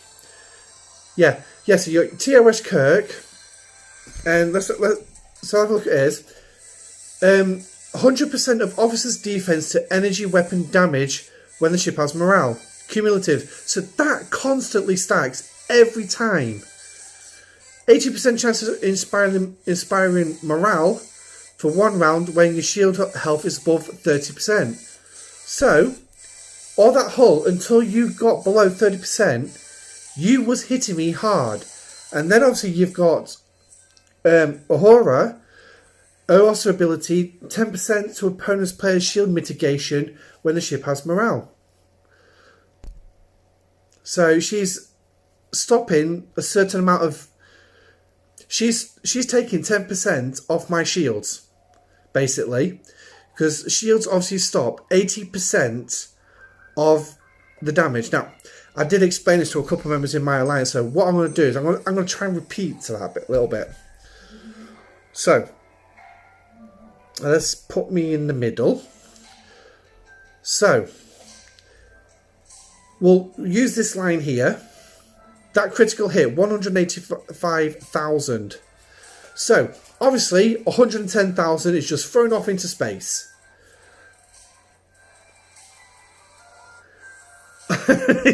Yeah, so your TOS Kirk. And let's have a look at this. 100% of officers' defense to energy weapon damage when the ship has morale. Cumulative. So that constantly stacks every time. 80% chance of inspiring morale for 1 round when your shield health is above 30%. So, all that hull, until you got below 30%, you was hitting me hard. And then obviously you've got Uhura. Also ability, 10% to opponent's player's shield mitigation when the ship has morale. So she's stopping a certain amount of... She's taking 10% off my shields, basically. Because shields obviously stop 80% of the damage. Now, I did explain this to a couple of members in my alliance, so what I'm going to do is I'm going to try and repeat to that a little bit. So... let's put me in the middle. So, we'll use this line here. That critical hit, 185,000. So, obviously, 110,000 is just thrown off into space.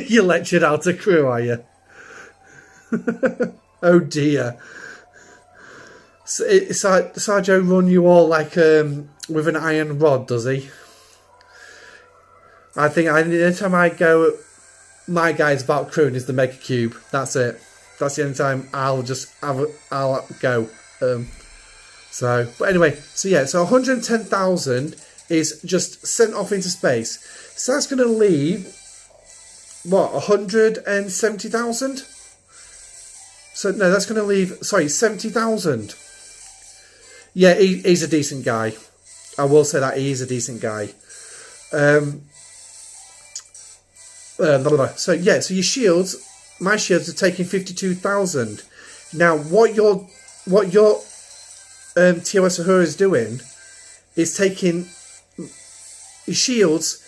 You lectured out a crew, are you? Oh dear. Sarjo run you all like with an iron rod, does he? I think anytime I go, my guy's about crewing is the Mega Cube. That's it. That's the only time I'll go. But anyway, so 110,000 is just sent off into space. So that's going to leave what, 170,000? So no, that's going to leave 70,000. Yeah, he's a decent guy. I will say that he is a decent guy. So yeah, so your shields, my shields are taking 52,000. Now, what your TOS Uhura is doing is taking your shields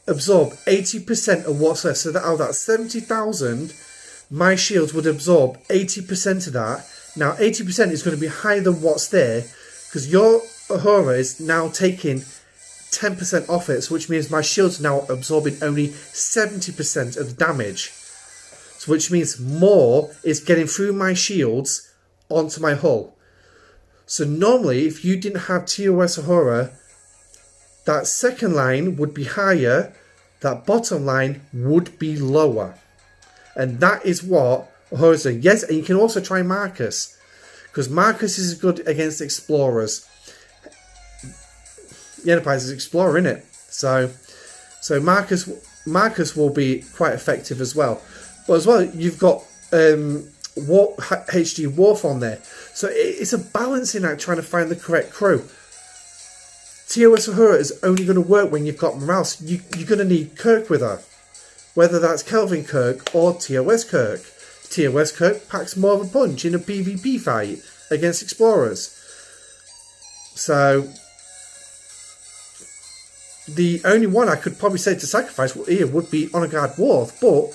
absorb 80% of what's left. So that's 70,000. My shields would absorb 80% of that. Now, 80% is going to be higher than what's there, because your Uhura is now taking 10% off it, so which means my shield's now absorbing only 70% of the damage. So which means more is getting through my shields onto my hull. So normally, if you didn't have TOS Uhura, that second line would be higher, that bottom line would be lower. And that is what Uhura's doing. Yes, and you can also try Marcus, because Marcus is good against explorers. The Enterprise is explorer, isn't it? So Marcus will be quite effective as well. But as well, you've got HD Worf on there. So it's a balancing act trying to find the correct crew. TOS Uhura is only going to work when you've got morale. So you're going to need Kirk with her. Whether that's Kelvin Kirk or TOS Kirk. TOS Kirk packs more of a punch in a PvP fight against explorers. So the only one I could probably say to sacrifice here would be Honor Guard Worf, but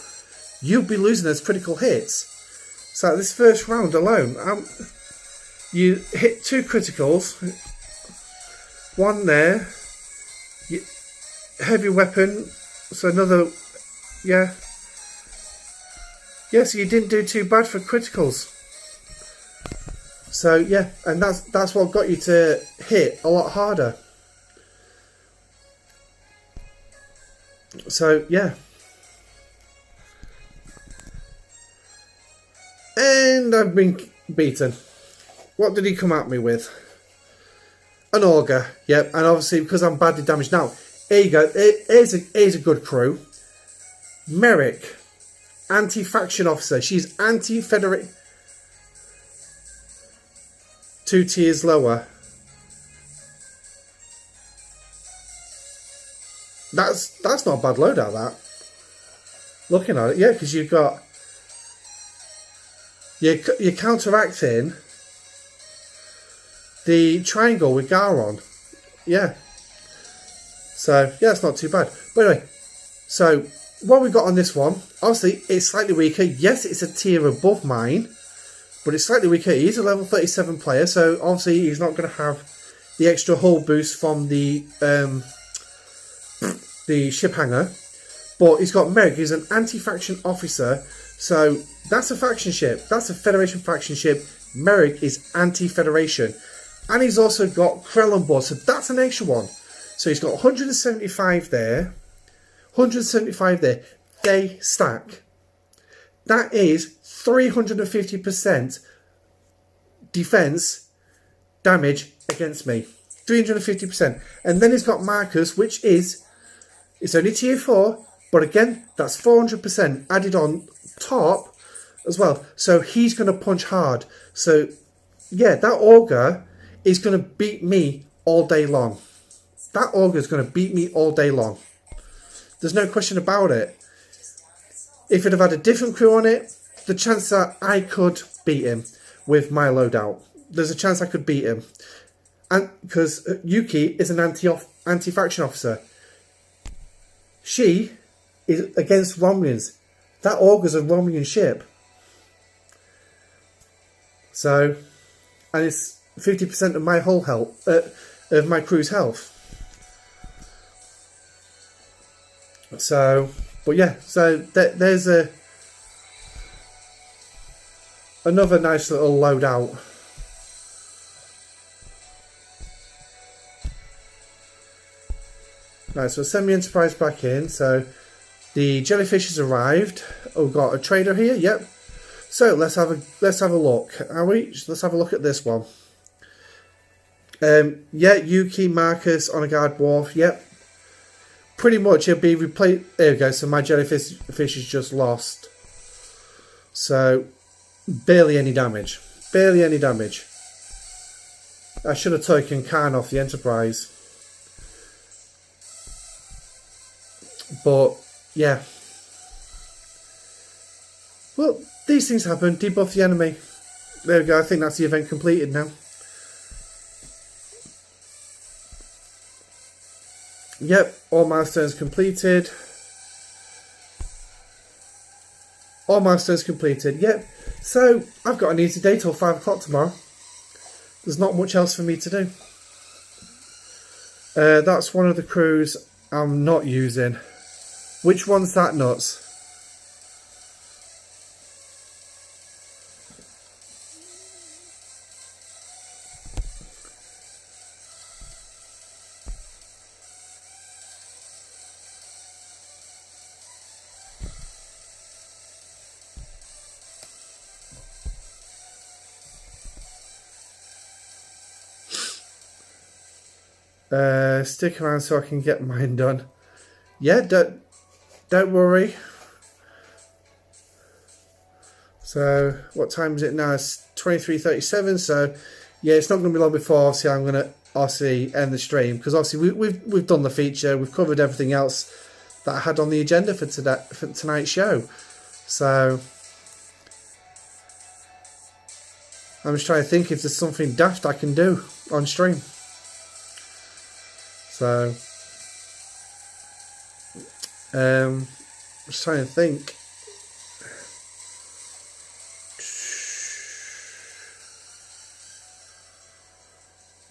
you'll be losing those critical hits. So this first round alone, you hit 2 criticals. One there. Heavy weapon. So another. Yeah. Yeah, so you didn't do too bad for criticals. So yeah, and that's what got you to hit a lot harder. So yeah. And I've been beaten. What did he come at me with? An auger. Yep, and obviously because I'm badly damaged now. Here you go. Here's a good crew. Merrick, anti-faction officer. She's anti-federate. 2 tiers lower. That's not a bad loadout, that. Looking at it, yeah, because you've got... You're counteracting the triangle with Garon. Yeah. So, yeah, it's not too bad. But anyway, so what we got on this one, obviously, it's slightly weaker. Yes, it's a tier above mine, but it's slightly weaker. He's a level 37 player, so obviously he's not going to have the extra hull boost from the ship hanger. But he's got Meg, who's an anti-faction officer, so that's a faction ship. That's a Federation faction ship. Merrick is anti-Federation. And he's also got Krell on board, so that's an extra one. So he's got 175 there. 175 there. They stack. That is 350% defense damage against me. 350%. And then he's got Marcus, which is... It's only tier 4, but again, that's 400% added on top as well. So he's going to punch hard. So, yeah, that auger is going to beat me all day long. That auger is going to beat me all day long. There's no question about it. If it had had a different crew on it, the chance that I could beat him with my loadout. There's a chance I could beat him. And because Yuki is an anti-faction officer. She is against Romulans. That auger's a Romulan ship. So, and it's 50% of my whole health, of my crew's health. So, but yeah, so there's another nice little loadout. Right, so send the Enterprise back in. So the jellyfish has arrived. Oh, we've got a trader here. Yep. So let's have a look. Let's have a look at this one. Yeah, Yuki, Marcus on a guard wharf. Yep. Pretty much it'll be replaced. There we go. So my jellyfish is just lost. So barely any damage. Barely any damage. I should have taken Khan off the Enterprise. But yeah. Well, these things happen. Debuff the enemy. There we go. I think that's the event completed now. Yep, all milestones completed. All milestones completed. Yep. So I've got an easy day till 5 o'clock tomorrow. There's not much else for me to do. That's one of the crews I'm not using. Which one's that nuts? Stick around so I can get mine done. Yeah, don't worry. So what time is it now? It's 23:37. So yeah, it's not going to be long before obviously I'm going to end the stream, because obviously we've done the feature, we've covered everything else that I had on the agenda for tonight's show. So I'm just trying to think if there's something daft I can do on stream. So just trying to think.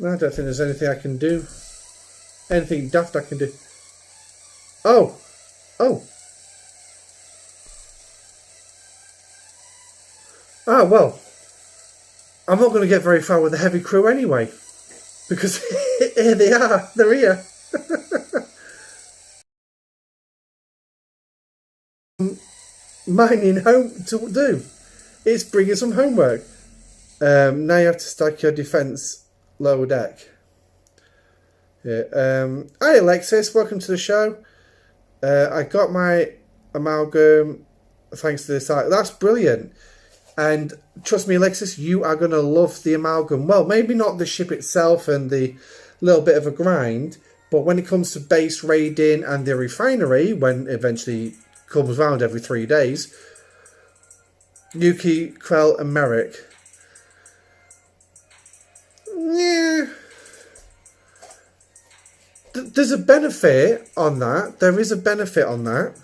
I don't think there's anything I can do. anything daft I can do. Oh, oh. Ah, well, I'm not going to get very far with the heavy crew anyway. Because here they are. They're here. Mining home to do. It's bringing some homework. Now you have to stack your defence lower deck. Yeah. Hi Alexis, welcome to the show. I got my amalgam thanks to this site. That's brilliant. And trust me, Alexis, you are going to love the amalgam. Well, maybe not the ship itself and the little bit of a grind, but when it comes to base raiding and the refinery, when eventually comes around every 3 days, Yuki, Krell and Merrick. Yeah. There's a benefit on that. There is a benefit on that.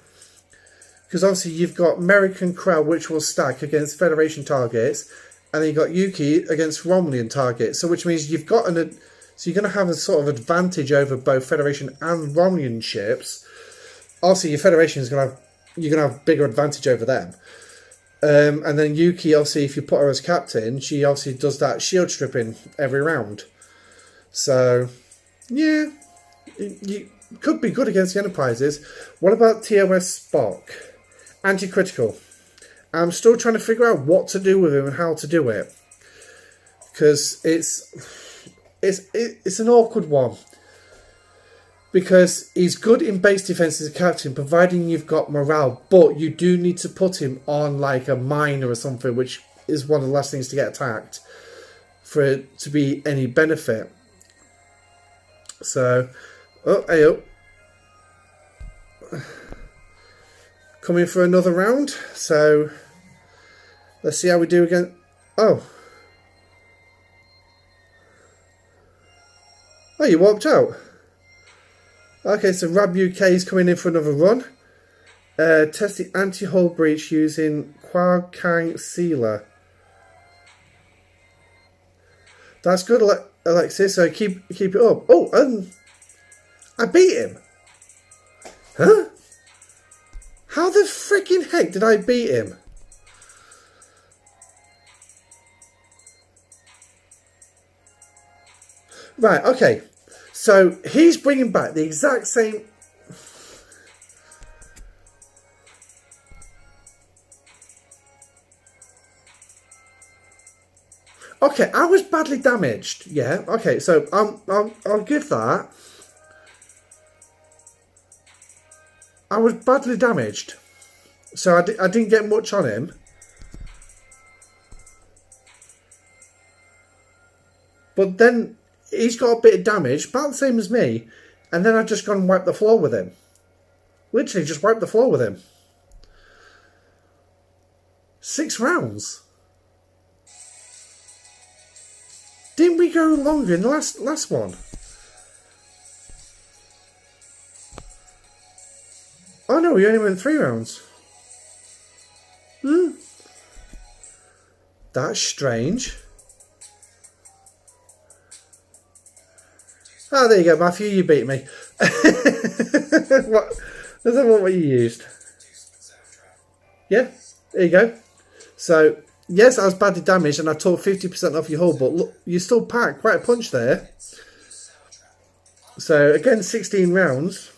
Because obviously you've got Merrick and Krell, which will stack against Federation targets. And then you've got Yuki against Romulyan targets. So which means you've got so you're going to have a sort of advantage over both Federation and Romulyan ships. Also, your Federation is going to have, you're going to have bigger advantage over them. And then Yuki, obviously, if you put her as captain, she obviously does that shield stripping every round. So, yeah, you could be good against the Enterprises. What about TOS Spock? Anti-critical. I'm still trying to figure out what to do with him and how to do it. Because it's an awkward one. Because he's good in base defense as a captain, providing you've got morale, but you do need to put him on like a miner or something, which is one of the last things to get attacked for it to be any benefit. So, oh, hey, oh. Coming for another round. So, let's see how we do again. Oh. Oh, you walked out. Okay, so Rab UK is coming in for another run. Test the anti-hull breach using Quagkang Sealer. That's good, Alexis. So keep it up. Oh, I beat him. Huh? How the freaking heck did I beat him? Right. Okay. So he's bringing back the exact same. Okay, I was badly damaged. Yeah. Okay, so I'll give that. I was badly damaged, so I didn't get much on him. But then he's got a bit of damage, about the same as me, and then I've just gone and wiped the floor with him. Literally just wiped the floor with him. 6 rounds. Didn't we go longer in the last one? Oh no, we only went 3 rounds. That's strange. Oh, there you go, Matthew, you beat me. What? Let's have a look what you used. Yeah, there you go. So, yes, I was badly damaged and I took 50% off your hull, but look, you still packed quite a punch there. So, again, 16 rounds.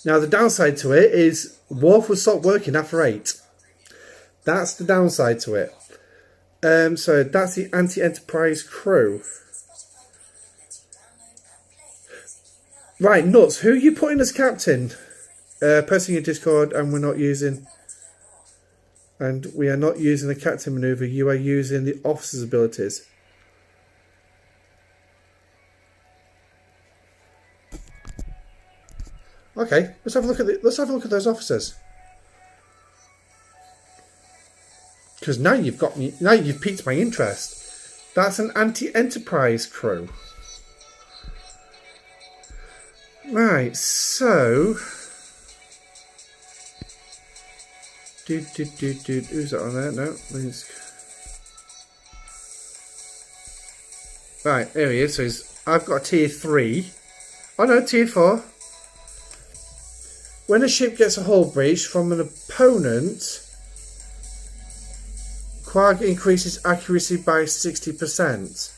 Now, the downside to it is Worf will stop working after 8. That's the downside to it. So, that's the anti-Enterprise crew. Right, Nuts, who are you putting as captain? Posting your Discord, and we are not using the captain maneuver. You are using the officer's abilities. Okay, let's have a look at those officers. Because now you've got me. Now you've piqued my interest. That's an anti-Enterprise crew. Right, so who's that on there? No, right, there he is. So he's I've got a tier 3. Oh no, tier 4. When a ship gets a hull breach from an opponent, Quark increases accuracy by 60%.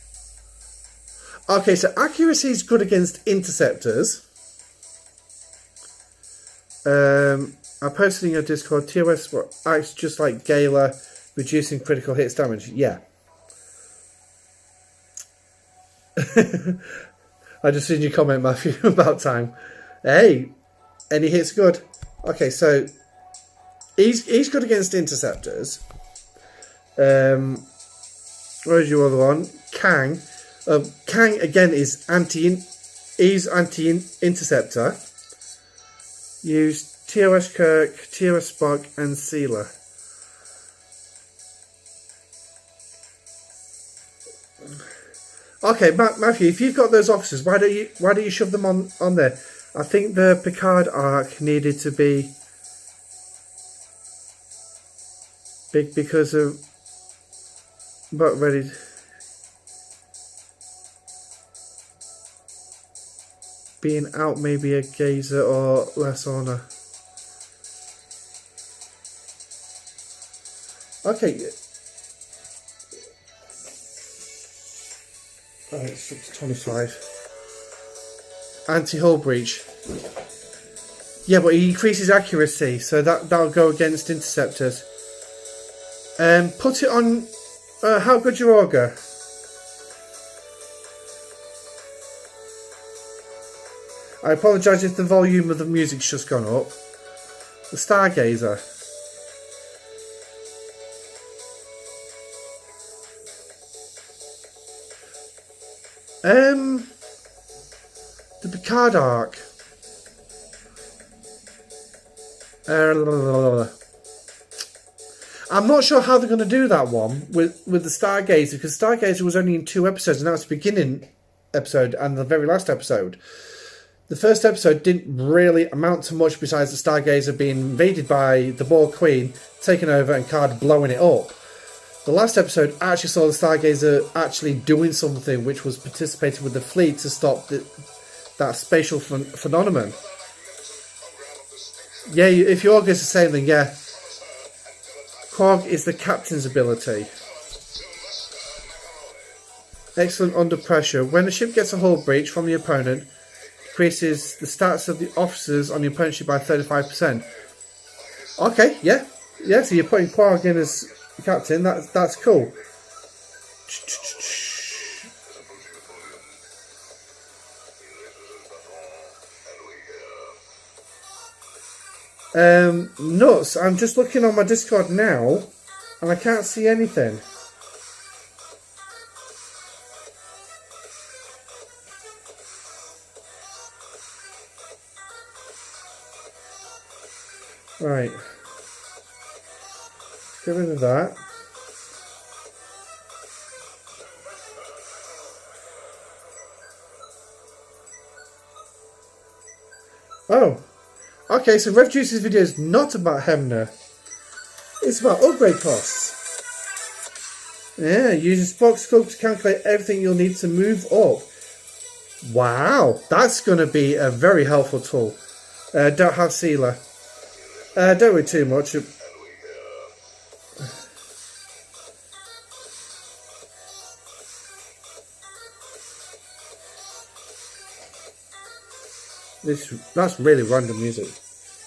Okay, so accuracy is good against interceptors. I posted in your Discord, TOS acts just like Gala, reducing critical hits damage. Yeah. I just seen your comment, Matthew, about time. Hey, any hits good. Okay, so he's good against interceptors. Where's your other one? Kang. Kang again is anti-interceptor. Use TOS Kirk, TOS Spock, and Sealer. Okay, Matthew, if you've got those officers, why don't you shove them on there? I think the Picard arc needed to be big because of but ready. Being out maybe a gazer or less honor. Okay. Right, 625. Anti-hull breach. Yeah, but he increases accuracy, so that'll go against interceptors. Put it on. How good's your auger? I apologise if the volume of the music's just gone up. The Stargazer. The Picard arc. I'm not sure how they're going to do that one with the Stargazer, because Stargazer was only in 2 episodes, and that was the beginning episode and the very last episode. The first episode didn't really amount to much besides the Stargazer being invaded by the Borg Queen, taking over, and Card blowing it up. The last episode actually saw the Stargazer actually doing something, which was participating with the fleet to stop that spatial phenomenon. Yeah, if your auger is the same, then yeah. Quark is the captain's ability. Excellent under pressure. When the ship gets a hull breach from the opponent, increases the stats of the officers on the opponent's ship by 35%. Okay, yeah. Yeah, so you're putting Quark in as the captain. That's cool. Nuts. I'm just looking on my Discord now, and I can't see anything. Right. Get rid of that. Oh. Okay, so Rev Juice's video is not about Hemner. It's about upgrade costs. Yeah, using Spock Scope to calculate everything you'll need to move up. Wow, that's going to be a very helpful tool. Don't have Sealer. Don't worry too much. That's really random music.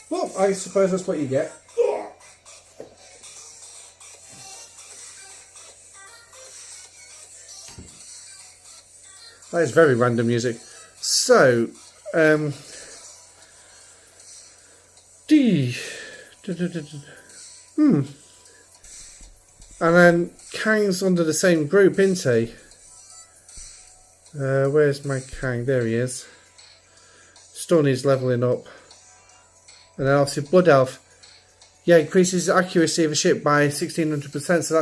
Well, I suppose that's what you get. That is very random music. So, and then Kang's under the same group, isn't he? Where's my Kang? There he is. Stoney's leveling up. And then obviously Blood Elf. Yeah, increases accuracy of a ship by 1600%. So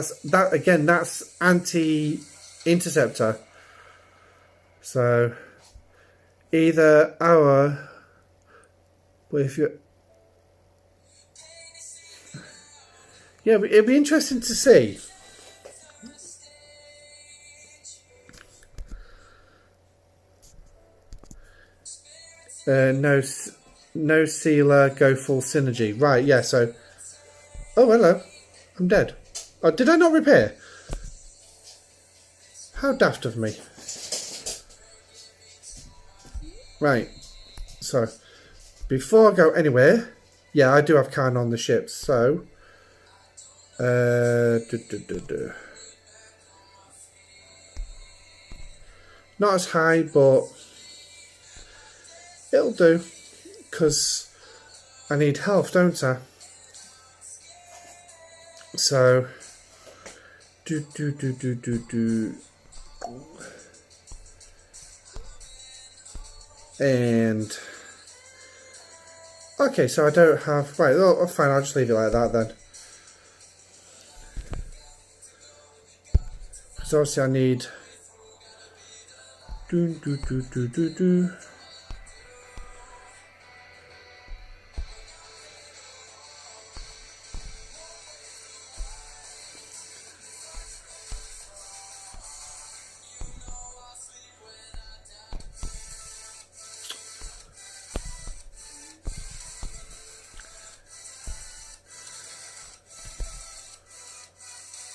that's anti-interceptor. So either our, but if you, yeah, it'd be interesting to see. No, no sealer, go full synergy. Right, yeah, so... Oh, hello. I'm dead. Oh, did I not repair? How daft of me. Right, so... Before I go anywhere... Yeah, I do have Khan on the ship, so... Not as high, but... It'll do. Because I need health, don't I? So... And... Okay, so I don't have... Right, oh, fine, I'll just leave it like that then. Because obviously I need...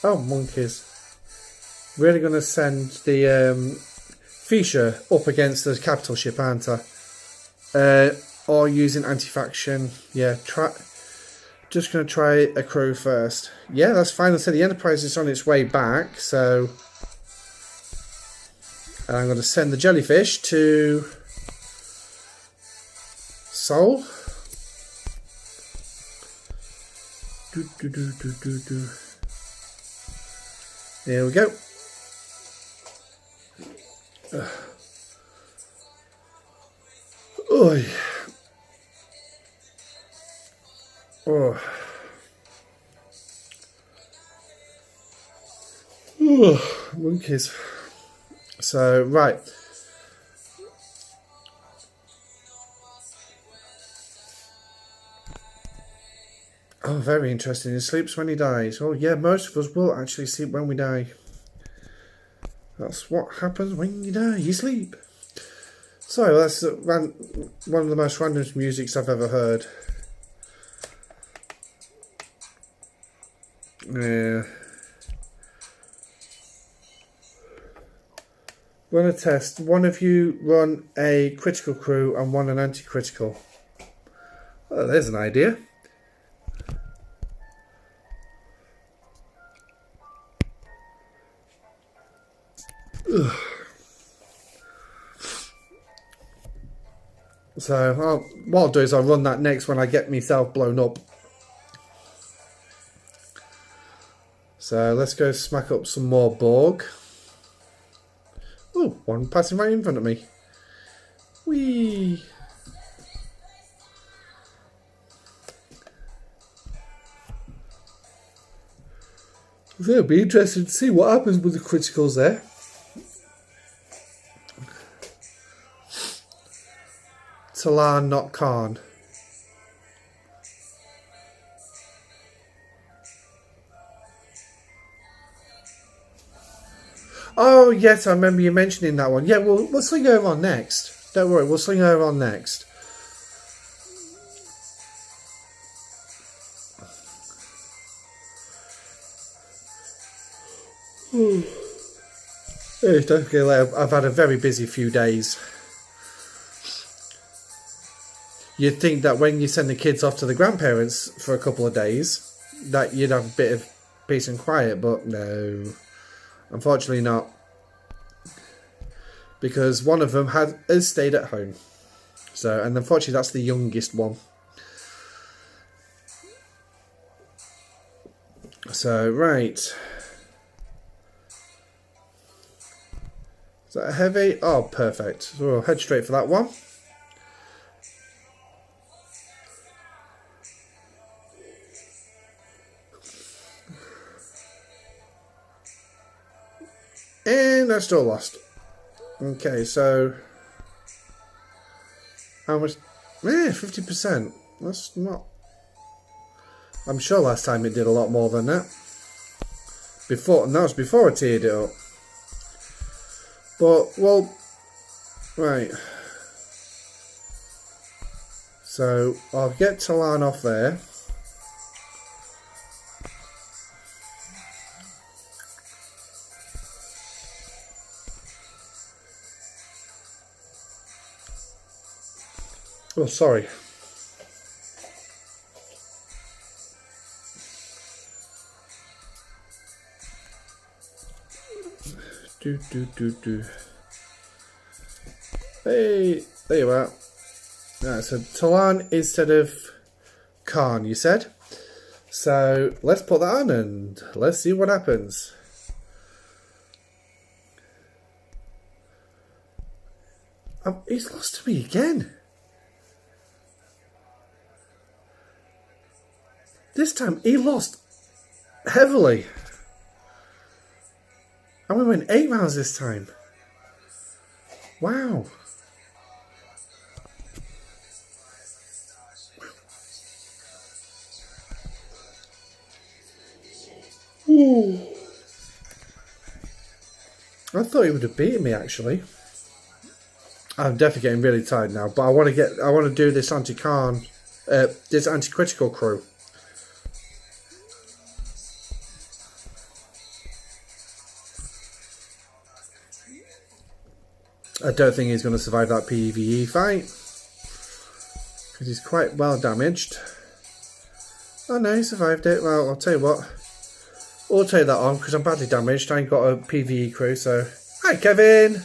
Oh, monkeys. Really going to send the Fisher up against the capital ship, aren't I? Or using anti-faction. Yeah, just going to try a crew first. Yeah, that's fine. I said the Enterprise is on its way back, so... And I'm going to send the jellyfish to... Sol. Here we go. Oy. Oh. Monkeys. So, right. Oh, very interesting. He sleeps when he dies. Oh, yeah, most of us will actually sleep when we die. That's what happens when you die. You sleep. So, that's one of the most random musics I've ever heard. Yeah. Run a test. One of you run a critical crew and one an anti-critical. Well, there's an idea. Ugh. So, what I'll do is I'll run that next when I get myself blown up. So, let's go smack up some more Borg. Oh, one passing right in front of me. Whee! So it'll be interesting to see what happens with the criticals there. Talan, not Khan. Oh, yes, I remember you mentioning that one. Yeah, we'll swing over on next. Don't worry, we'll swing over on next. Hey, don't forget, I've had a very busy few days. You'd think that when you send the kids off to the grandparents for a couple of days, that you'd have a bit of peace and quiet, but no. Unfortunately not. Because one of them has stayed at home. So, and unfortunately that's the youngest one. So, right. Is that a heavy? Oh, perfect. So we'll head straight for that one. And I still lost. Okay, so how much? 50%. That's not. I'm sure last time it did a lot more than that. Before, and that was before I tiered it up. But well, right. So I'll get Talan off there. Oh, sorry. Do. Hey, there you are. Right, so Talan instead of Khan, you said? So let's put that on and let's see what happens. He's lost to me again. This time he lost heavily. And we went 8 rounds this time. Wow. I thought he would have beaten me actually. I'm definitely getting really tired now, but I want to do this anti-Khan, this anti-critical crew. I don't think he's going to survive that PvE fight because he's quite well damaged. Oh no, he survived it. Well, I'll tell you what. We'll take that on because I'm badly damaged. I ain't got a PvE crew, so... Hi, Kevin!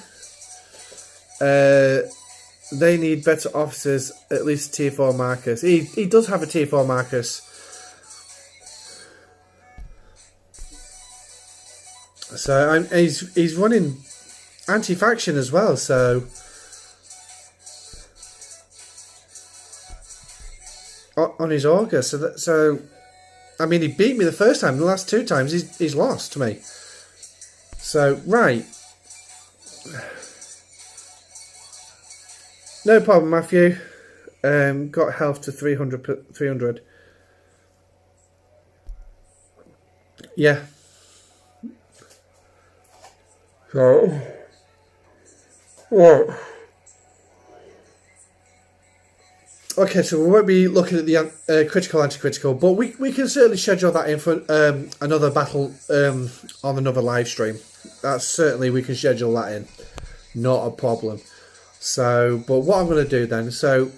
They need better officers, at least tier 4 Marcus. He does have a tier 4 Marcus. So he's running anti-faction as well, so... On his auger, so I mean, he beat me the first time. The last 2 times, he's lost to me. So, right. No problem, Matthew. Got health to 300. Yeah. So, right. Okay, so we won't be looking at the critical anti-critical, but we can certainly schedule that in for another battle on another live stream. That's certainly, we can schedule that in. Not a problem. So, but what I'm going to do then, so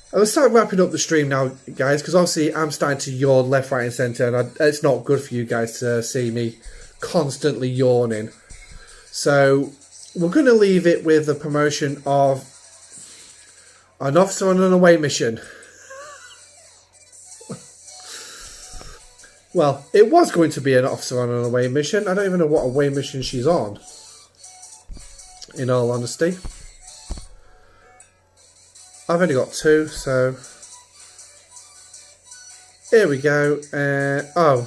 I'm going to start wrapping up the stream now, guys, because obviously I'm starting to yawn left, right and centre, and it's not good for you guys to see me constantly yawning. So we're going to leave it with the promotion of an officer on an away mission. Well, it was going to be an officer on an away mission. I don't even know what away mission she's on, in all honesty. I've only got 2, so... Here we go.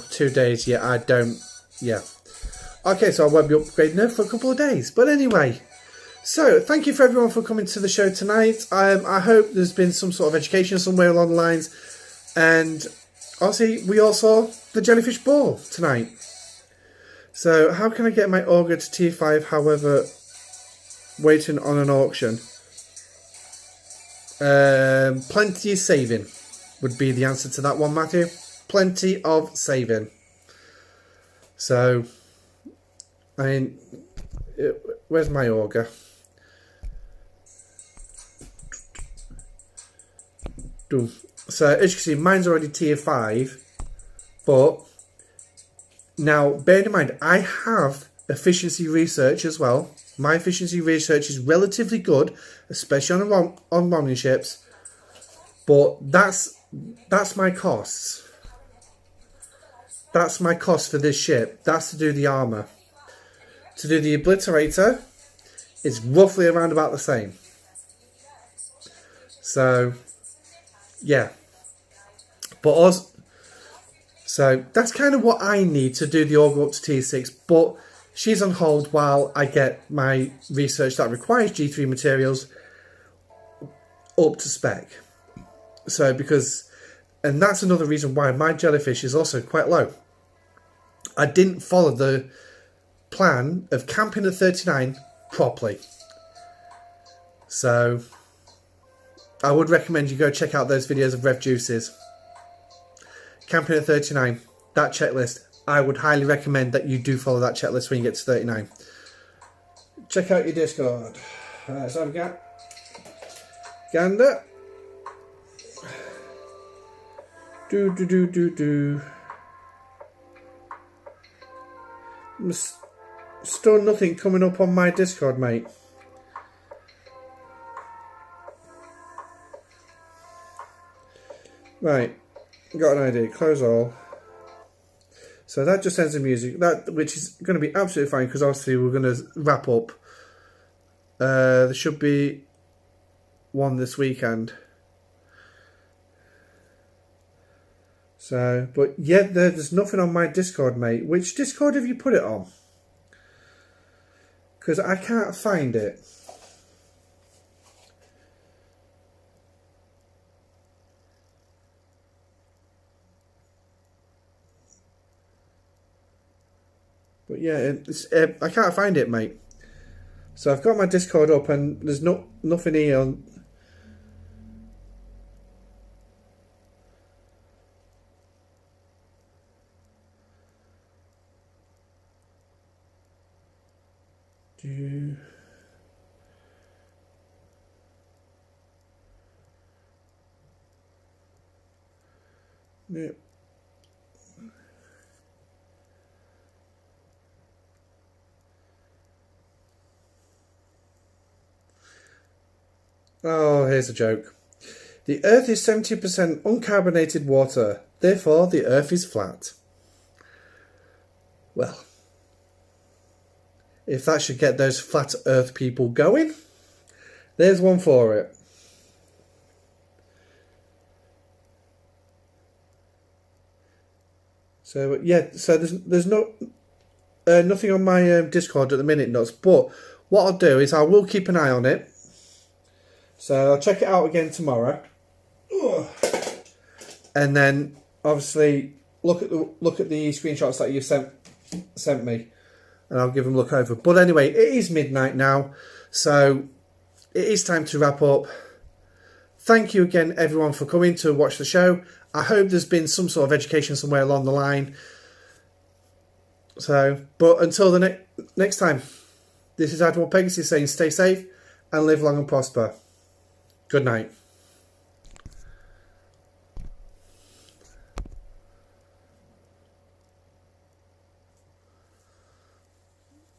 2 days. Yeah, I don't... Yeah. Okay, so I won't be upgrading her for a couple of days. But anyway... So, thank you for everyone for coming to the show tonight. I hope there's been some sort of education somewhere along the lines. And obviously, we all saw the Jellyfish Ball tonight. So, how can I get my Augur to tier 5, however, waiting on an auction? Plenty of saving would be the answer to that one, Matthew. Plenty of saving. So, I mean, where's my Augur? So as you can see, mine's already tier 5, but now bear in mind I have efficiency research as well. My efficiency research is relatively good, especially on Romney ships, but that's my costs. That's my cost for this ship. That's to do the armour. To do the obliterator, it's roughly around about the same. So yeah, but also, so that's kind of what I need to do the Augur up to tier 6, but she's on hold while I get my research that requires G3 materials up to spec. So and that's another reason why my jellyfish is also quite low. I didn't follow the plan of camping at 39 properly. So I would recommend you go check out those videos of Rev Juices. Camping at 39, that checklist. I would highly recommend that you do follow that checklist when you get to 39. Check out your Discord. Let's have a gander. Still nothing coming up on my Discord, mate. Right, got an idea. Close all. So that just ends the music, which is going to be absolutely fine because obviously we're going to wrap up. There should be one this weekend. So, but yeah, there's nothing on my Discord, mate. Which Discord have you put it on? Because I can't find it. But yeah, I can't find it, mate. So I've got my Discord up and there's nothing here. Yeah. Oh, here's a joke. The Earth is 70% uncarbonated water, therefore the Earth is flat. Well, if that should get those flat Earth people going, there's one for it. So yeah, so there's nothing on my Discord at the minute, nuts. But what I'll do is I will keep an eye on it. So I'll check it out again tomorrow, and then obviously look at the screenshots that you sent me, and I'll give them a look over. But anyway, it is midnight now, so it is time to wrap up. Thank you again, everyone, for coming to watch the show. I hope there's been some sort of education somewhere along the line. So, but until the next time, this is Admiral Pegasus saying stay safe and live long and prosper. Good night.